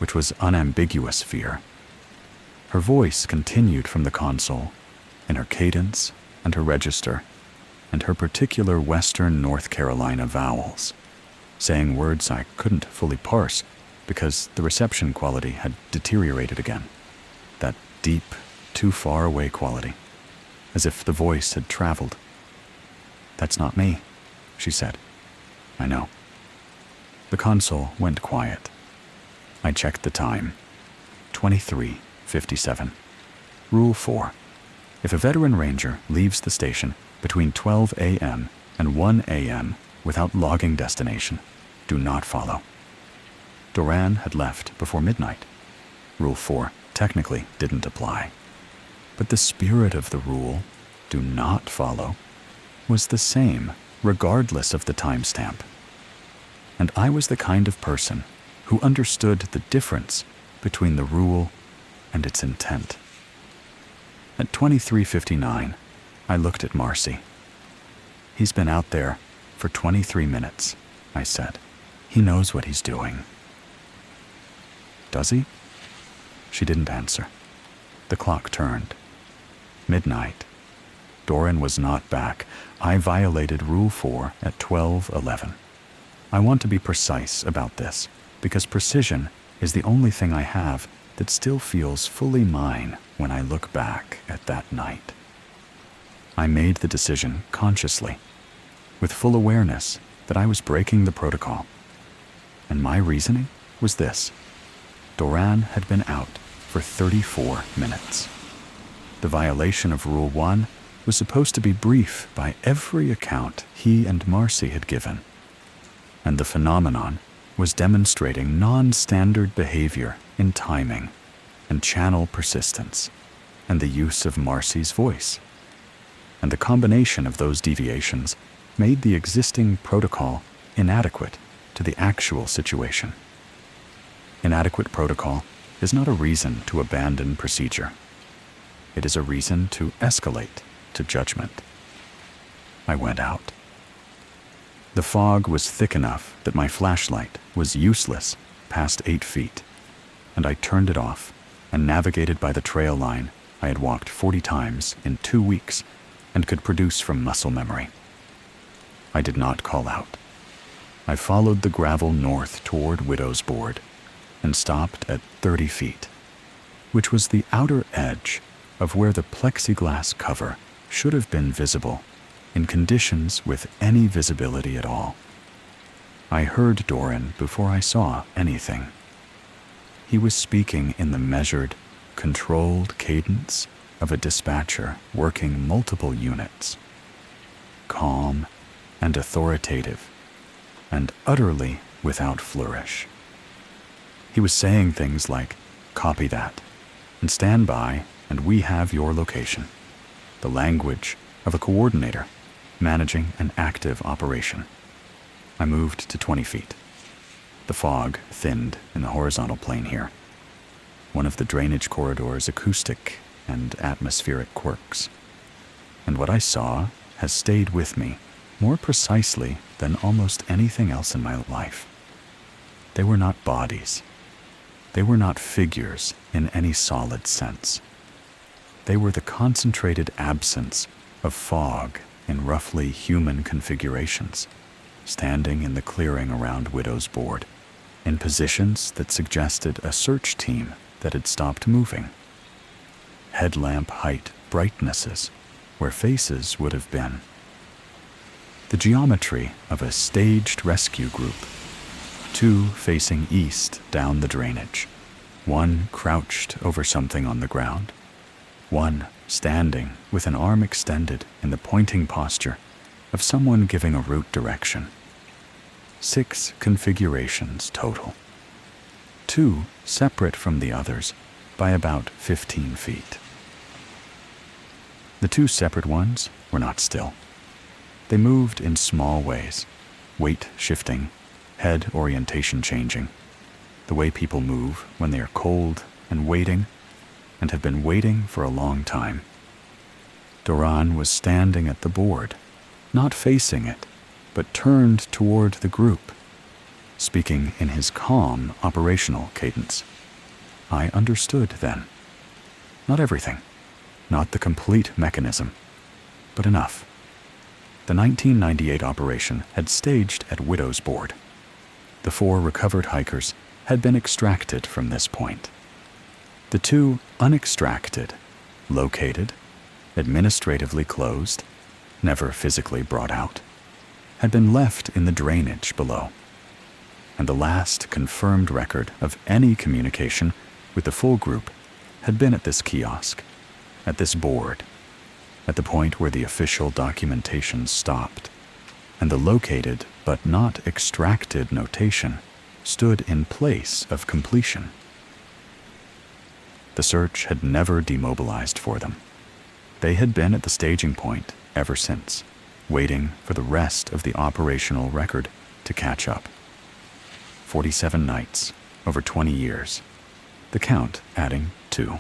which was unambiguous fear. Her voice continued from the console, in her cadence and her register, and her particular Western North Carolina vowels, saying words I couldn't fully parse because the reception quality had deteriorated again. That deep, too far away quality, as if the voice had traveled. "That's not me," she said. "I know." The console went quiet. I checked the time. 23:57. Rule 4. If a veteran ranger leaves the station between 12 a.m. and 1 a.m. without logging destination, do not follow. Doran had left before midnight. Rule 4 technically didn't apply. But the spirit of the rule, do not follow, was the same regardless of the timestamp. And I was the kind of person who understood the difference between the rule and its intent. At 23:59, I looked at Marcy. "He's been out there for 23 minutes, I said. "He knows what he's doing." "Does he?" She didn't answer. The clock turned. Midnight. Doran was not back. I violated Rule 4 at 12:11. I want to be precise about this, because precision is the only thing I have that still feels fully mine when I look back at that night. I made the decision consciously, with full awareness that I was breaking the protocol. And my reasoning was this: Doran had been out for 34 minutes. The violation of Rule 1 was supposed to be brief by every account he and Marcy had given. And the phenomenon was demonstrating non-standard behavior in timing and channel persistence and the use of Marcy's voice. And the combination of those deviations made the existing protocol inadequate to the actual situation. Inadequate protocol is not a reason to abandon procedure. It is a reason to escalate to judgment. I went out. The fog was thick enough that my flashlight was useless past 8 feet, and I turned it off and navigated by the trail line I had walked 40 times in 2 weeks and could produce from muscle memory. I did not call out. I followed the gravel north toward Widow's Board and stopped at 30 feet, which was the outer edge of where the plexiglass cover should have been visible in conditions with any visibility at all. I heard Doran before I saw anything. He was speaking in the measured, controlled cadence of a dispatcher working multiple units. Calm and authoritative, and utterly without flourish. He was saying things like, "Copy that," and "Stand by, and we have your location." The language of a coordinator managing an active operation. I moved to 20 feet. The fog thinned in the horizontal plane here. One of the drainage corridor's acoustic and atmospheric quirks. And what I saw has stayed with me more precisely than almost anything else in my life. They were not bodies. They were not figures in any solid sense. They were the concentrated absence of fog in roughly human configurations, standing in the clearing around Widow's Board, in positions that suggested a search team that had stopped moving. Headlamp height brightnesses where faces would have been. The geometry of a staged rescue group, 2 facing east down the drainage, 1 crouched over something on the ground, 1 standing with an arm extended in the pointing posture of someone giving a route direction. 6 configurations total, 2 separate from the others by about 15 feet. The 2 separate ones were not still. They moved in small ways, weight shifting, head orientation changing, the way people move when they are cold and waiting, and have been waiting for a long time. Doran was standing at the board, not facing it, but turned toward the group, speaking in his calm operational cadence. I understood then. Not everything, not the complete mechanism, but enough. The 1998 operation had staged at Widow's Board. The 4 recovered hikers had been extracted from this point. The 2 unextracted, located, administratively closed, never physically brought out, had been left in the drainage below. And the last confirmed record of any communication with the full group had been at this kiosk, at this board, at the point where the official documentation stopped, and the located but not extracted notation stood in place of completion. The search had never demobilized for them. They had been at the staging point ever since, waiting for the rest of the operational record to catch up. 47 nights, over 20 years, the count adding 2.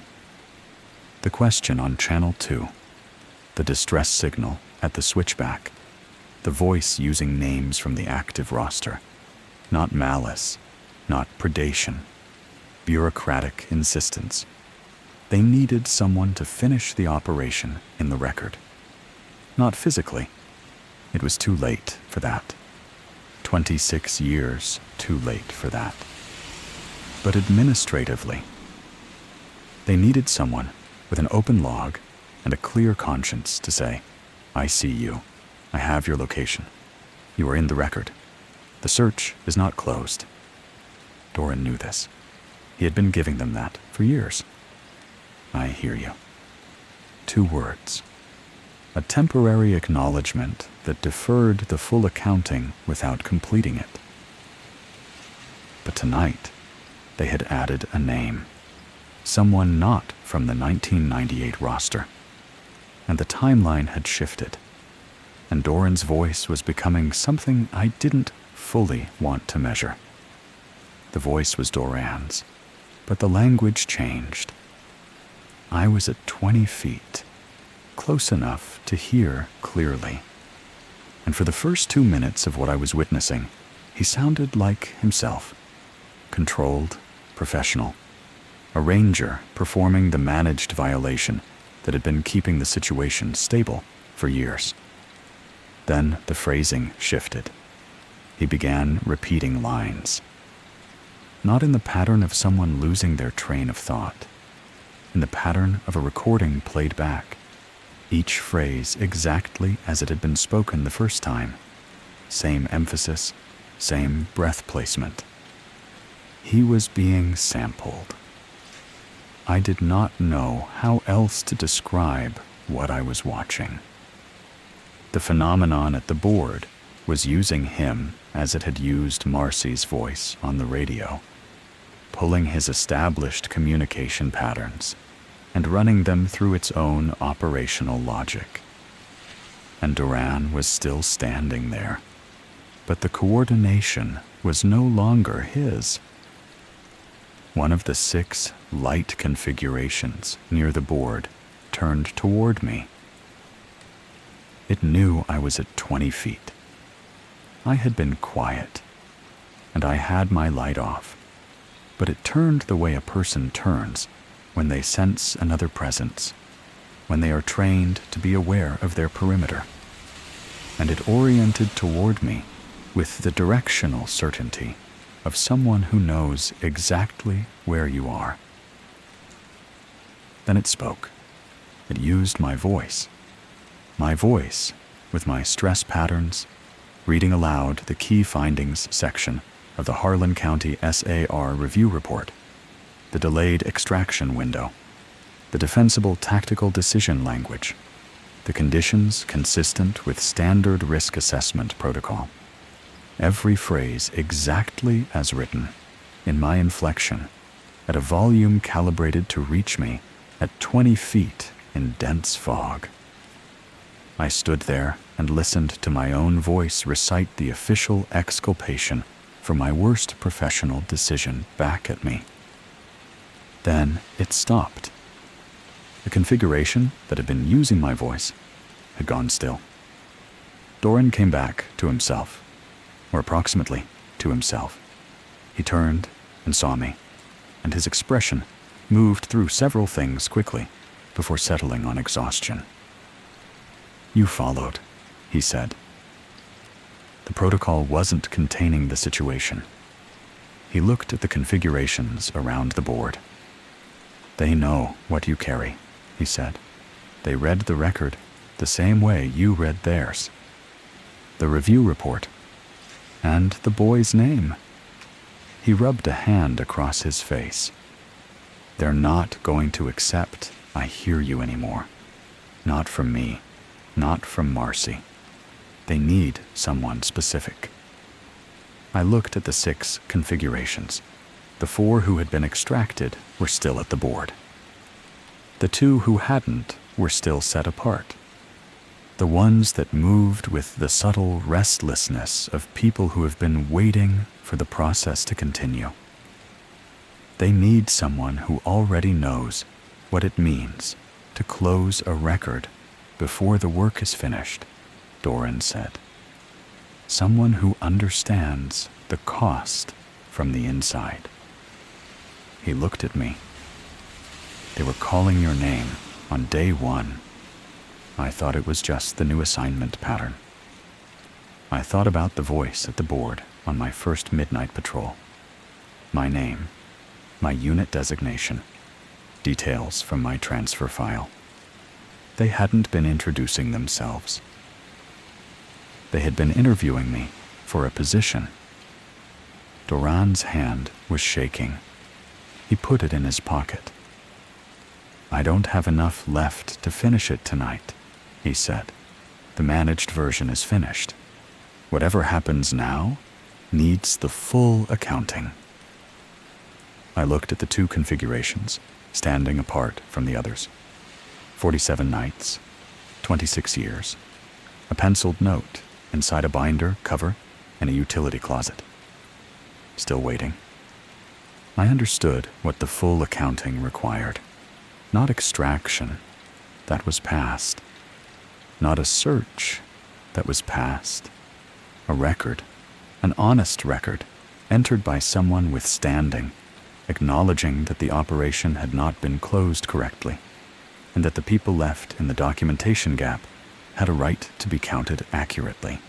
The question on Channel 2, the distress signal at the switchback, the voice using names from the active roster, not malice, not predation, bureaucratic insistence. They needed someone to finish the operation in the record. Not physically. It was too late for that. 26 years too late for that. But administratively. They needed someone with an open log and a clear conscience to say, "I see you. I have your location. You are in the record. The search is not closed." Doran knew this. He had been giving them that for years. "I hear you." 2 words. A temporary acknowledgement that deferred the full accounting without completing it. But tonight, they had added a name. Someone not from the 1998 roster. And the timeline had shifted. And Doran's voice was becoming something I didn't fully want to measure. The voice was Doran's, but the language changed. I was at 20 feet, close enough to hear clearly. and for the first 2 minutes of what I was witnessing, he sounded like himself. Controlled, professional. A ranger performing the managed violation that had been keeping the situation stable for years. Then the phrasing shifted. He began repeating lines. Not in the pattern of someone losing their train of thought. In the pattern of a recording played back. Each phrase exactly as it had been spoken the first time. Same emphasis, same breath placement. He was being sampled. I did not know how else to describe what I was watching. The phenomenon at the board was using him as it had used Marcy's voice on the radio, pulling his established communication patterns and running them through its own operational logic. And Duran was still standing there, but the coordination was no longer his. One of the 6 light configurations near the board turned toward me. It knew I was at 20 feet. I had been quiet, and I had my light off, but it turned the way a person turns when they sense another presence, when they are trained to be aware of their perimeter. And it oriented toward me with the directional certainty of someone who knows exactly where you are. Then it spoke. It used my voice with my stress patterns, reading aloud the key findings section of the Harlan County SAR review report, the delayed extraction window, the defensible tactical decision language, the conditions consistent with standard risk assessment protocol. Every phrase exactly as written, in my inflection, at a volume calibrated to reach me at 20 feet in dense fog. I stood there and listened to my own voice recite the official exculpation for my worst professional decision back at me. Then it stopped. The configuration that had been using my voice had gone still. Doran came back to himself, or approximately to himself. He turned and saw me, and his expression moved through several things quickly before settling on exhaustion. "You followed," he said. The protocol wasn't containing the situation. He looked at the configurations around the board. "They know what you carry," he said. "They read the record the same way you read theirs. The review report, and the boy's name." He rubbed a hand across his face. "They're not going to accept 'I hear you' anymore. Not from me, not from Marcy. They need someone specific." I looked at the 6 configurations. The 4 who had been extracted were still at the board. The 2 who hadn't were still set apart. The ones that moved with the subtle restlessness of people who have been waiting for the process to continue. They need someone who already knows what it means to close a record before the work is finished, Doran said. Someone who understands the cost from the inside. He looked at me. "They were calling your name on day 1. I thought it was just the new assignment pattern. I thought about the voice at the board on my first midnight patrol. My name, my unit designation, details from my transfer file. They hadn't been introducing themselves. They had been interviewing me for a position." Doran's hand was shaking. He put it in his pocket. "I don't have enough left to finish it tonight," he said. "The managed version is finished. Whatever happens now needs the full accounting." I looked at the 2 configurations, standing apart from the others. 47 nights, 26 years, a penciled note inside a binder cover in a utility closet. Still waiting. I understood what the full accounting required. Not extraction, that was past. Not a search, that was past. A record, an honest record, entered by someone with standing, acknowledging that the operation had not been closed correctly, and that the people left in the documentation gap had a right to be counted accurately.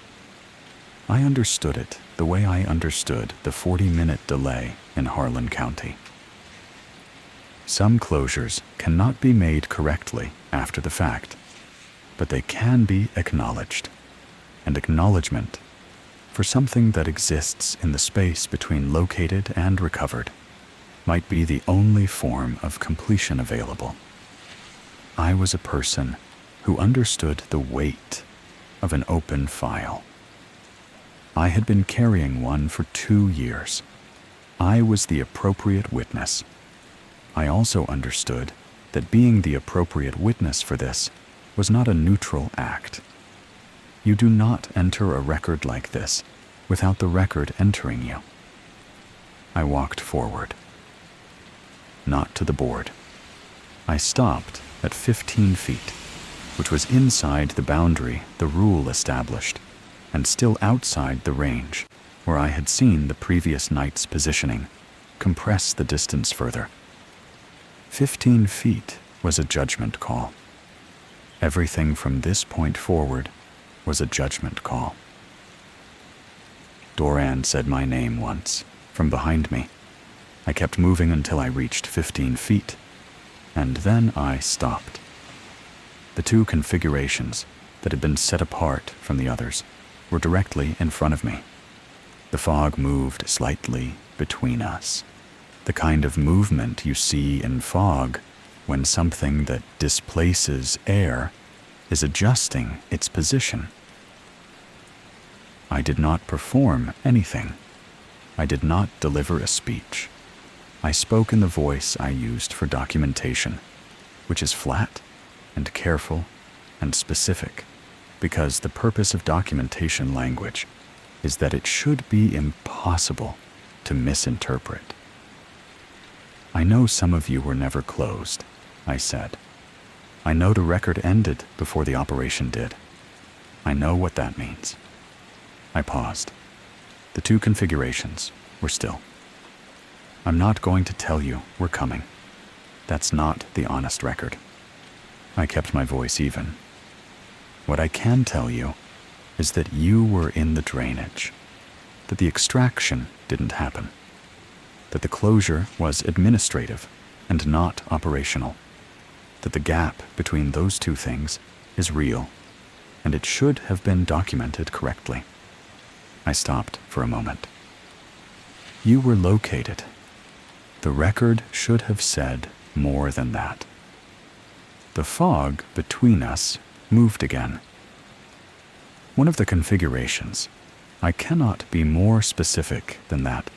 I understood it the way I understood the 40-minute delay in Harlan County. Some closures cannot be made correctly after the fact, but they can be acknowledged. And acknowledgement, for something that exists in the space between located and recovered, might be the only form of completion available. I was a person who understood the weight of an open file. I had been carrying one for 2 years. I was the appropriate witness. I also understood that being the appropriate witness for this was not a neutral act. You do not enter a record like this without the record entering you. I walked forward. Not to the board. I stopped at 15 feet, which was inside the boundary the rule established, and still outside the range where I had seen the previous night's positioning compress the distance further. 15 feet was a judgment call. Everything from this point forward was a judgment call. Doran said my name once, from behind me. I kept moving until I reached 15 feet, and then I stopped. The two configurations that had been set apart from the others were directly in front of me. The fog moved slightly between us, the kind of movement you see in fog when something that displaces air is adjusting its position. I did not perform anything. I did not deliver a speech. I spoke in the voice I used for documentation, which is flat and careful and specific, because the purpose of documentation language is that it should be impossible to misinterpret. I know some of you were never closed, I said. I know the record ended before the operation did. I know what that means. I paused. The two configurations were still. I'm not going to tell you we're coming. That's not the honest record. I kept my voice even. What I can tell you is that you were in the drainage, that the extraction didn't happen, that the closure was administrative and not operational, that the gap between those two things is real, and it should have been documented correctly. I stopped for a moment. You were located. The record should have said more than that. The fog between us moved again. One of the configurations, I cannot be more specific than that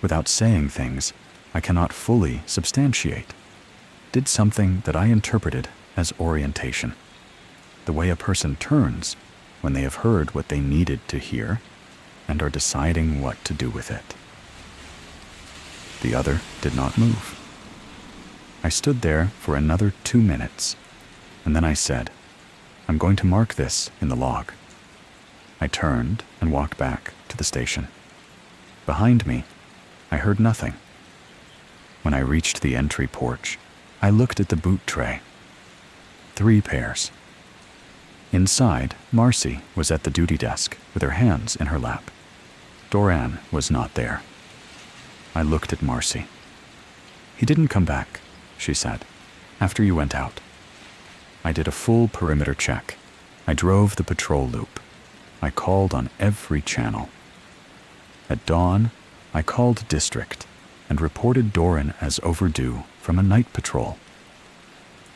without saying things I cannot fully substantiate, did something that I interpreted as orientation, the way a person turns when they have heard what they needed to hear and are deciding what to do with it. The other did not move. I stood there for another 2 minutes, and then I said, I'm going to mark this in the log. I turned and walked back to the station. Behind me, I heard nothing. When I reached the entry porch, I looked at the boot tray. 3 pairs. Inside, Marcy was at the duty desk with her hands in her lap. Doran was not there. I looked at Marcy. He didn't come back, she said, after you went out. I did a full perimeter check. I drove the patrol loop. I called on every channel. At dawn, I called district and reported Doran as overdue from a night patrol.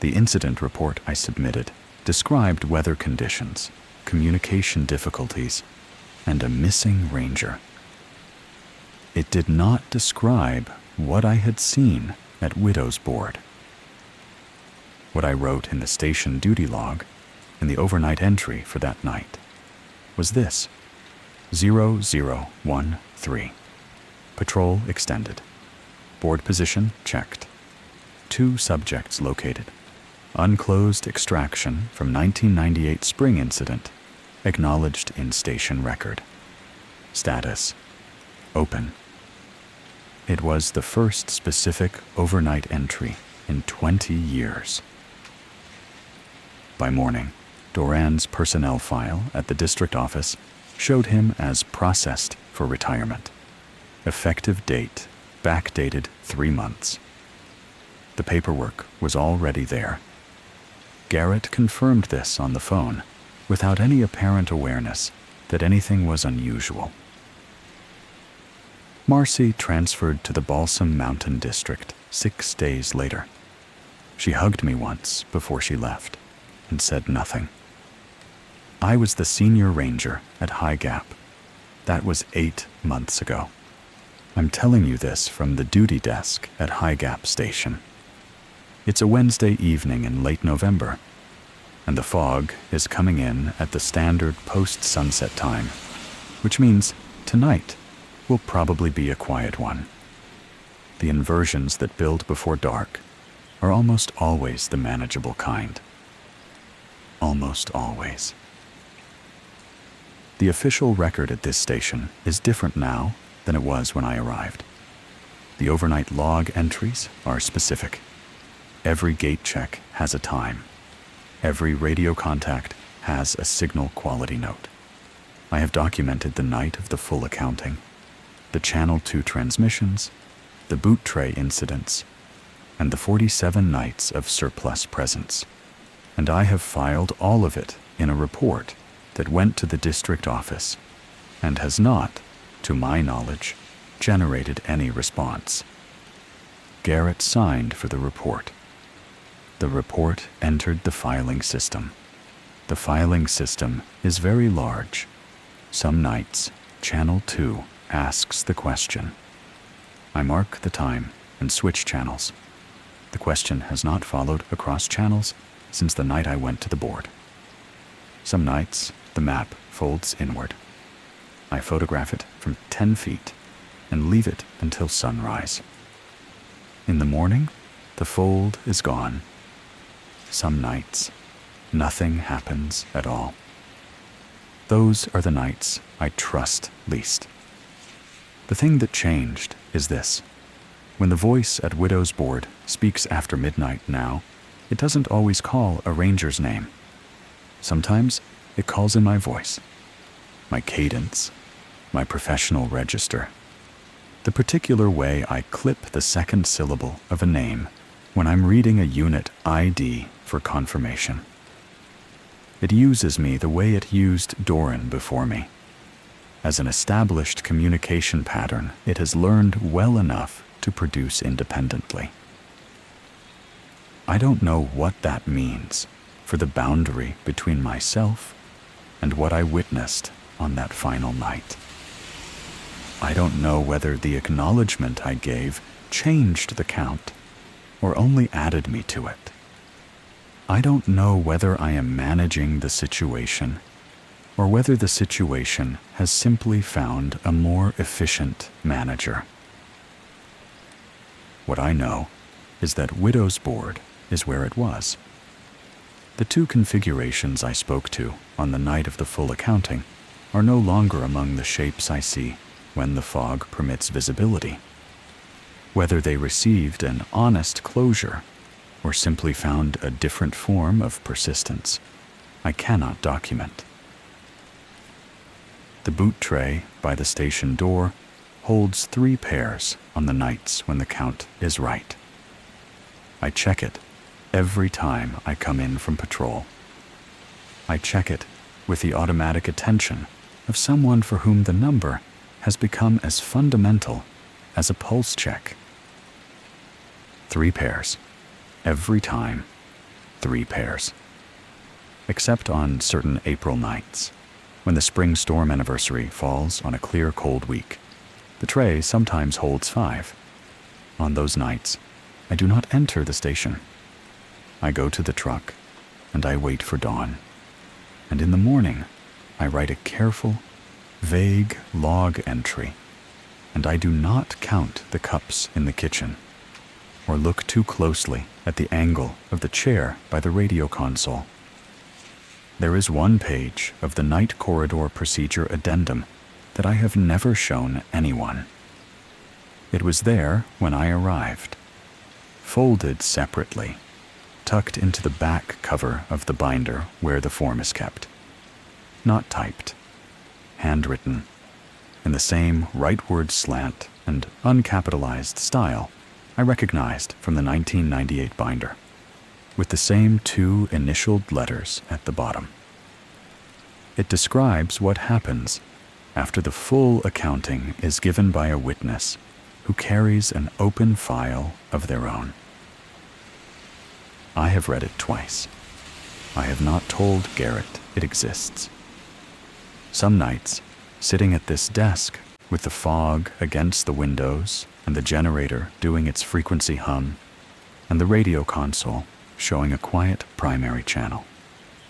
The incident report I submitted described weather conditions, communication difficulties, and a missing ranger. It did not describe what I had seen at Widow's Board. What I wrote in the station duty log, in the overnight entry for that night, was this: 0013. Patrol extended. Board position checked. 2 subjects located. Unclosed extraction from 1998 spring incident. acknowledged in station record. Status: open. It was the first specific overnight entry in 20 years. By morning, Doran's personnel file at the district office showed him as processed for retirement. Effective date backdated 3 months. The paperwork was already there. Garrett confirmed this on the phone, without any apparent awareness that anything was unusual. Marcy transferred to the Balsam Mountain District 6 days later. She hugged me once before she left and said nothing. I was the senior ranger at High Gap. That was 8 months ago. I'm telling you this from the duty desk at High Gap Station. It's a Wednesday evening in late November, and the fog is coming in at the standard post-sunset time, which means tonight will probably be a quiet one. The inversions that build before dark are almost always the manageable kind. Almost always. The official record at this station is different now than it was when I arrived. The overnight log entries are specific. Every gate check has a time. Every radio contact has a signal quality note. I have documented the night of the full accounting, the Channel 2 transmissions, the boot tray incidents, and the 47 nights of surplus presence. And I have filed all of it in a report that went to the district office and has not, to my knowledge, generated any response. Garrett signed for the report. The report entered the filing system. The filing system is very large. Some nights, Channel 2 asks the question. I mark the time and switch channels. The question has not followed across channels since the night I went to the board. Some nights, the map folds inward. I photograph it from 10 feet and leave it until sunrise. In the morning, the fold is gone. Some nights, nothing happens at all. Those are the nights I trust least. The thing that changed is this. When the voice at Widow's Board speaks after midnight now, it doesn't always call a ranger's name. Sometimes it calls in my voice, my cadence, my professional register, the particular way I clip the second syllable of a name when I'm reading a unit ID for confirmation. It uses me the way it used Doran before me. As an established communication pattern, it has learned well enough to produce independently. I don't know what that means for the boundary between myself and what I witnessed on that final night. I don't know whether the acknowledgement I gave changed the count or only added me to it. I don't know whether I am managing the situation or whether the situation has simply found a more efficient manager. What I know is that Widow's Board is where it was. The two configurations I spoke to on the night of the full accounting are no longer among the shapes I see when the fog permits visibility. Whether they received an honest closure or simply found a different form of persistence, I cannot document. The boot tray by the station door holds 3 pairs on the nights when the count is right. I check it every time I come in from patrol. I check it with the automatic attention of someone for whom the number has become as fundamental as a pulse check. 3 pairs. Every time, 3 pairs. Except on certain April nights, when the spring storm anniversary falls on a clear, cold week. The tray sometimes holds 5. On those nights, I do not enter the station. I go to the truck, and I wait for dawn. And in the morning, I write a careful, vague log entry, and I do not count the cups in the kitchen, or look too closely at the angle of the chair by the radio console. There is one page of the night corridor procedure addendum that I have never shown anyone. It was there when I arrived, folded separately, tucked into the back cover of the binder where the form is kept. Not typed, handwritten, in the same rightward slant and uncapitalized style I recognized from the 1998 binder, with the same 2 initialed letters at the bottom. It describes what happens after the full accounting is given by a witness who carries an open file of their own. I have read it twice. I have not told Garrett it exists. Some nights, sitting at this desk with the fog against the windows and the generator doing its frequency hum, and the radio console showing a quiet primary channel,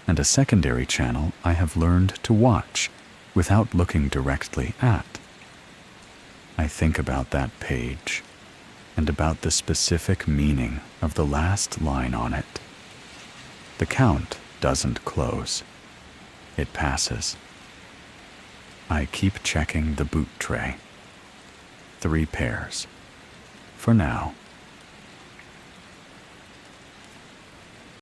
and a secondary channel I have learned to watch without looking directly at. I think about that page and about the specific meaning of the last line on it. The count doesn't close. It passes. I keep checking the boot tray. 3 pairs. For now.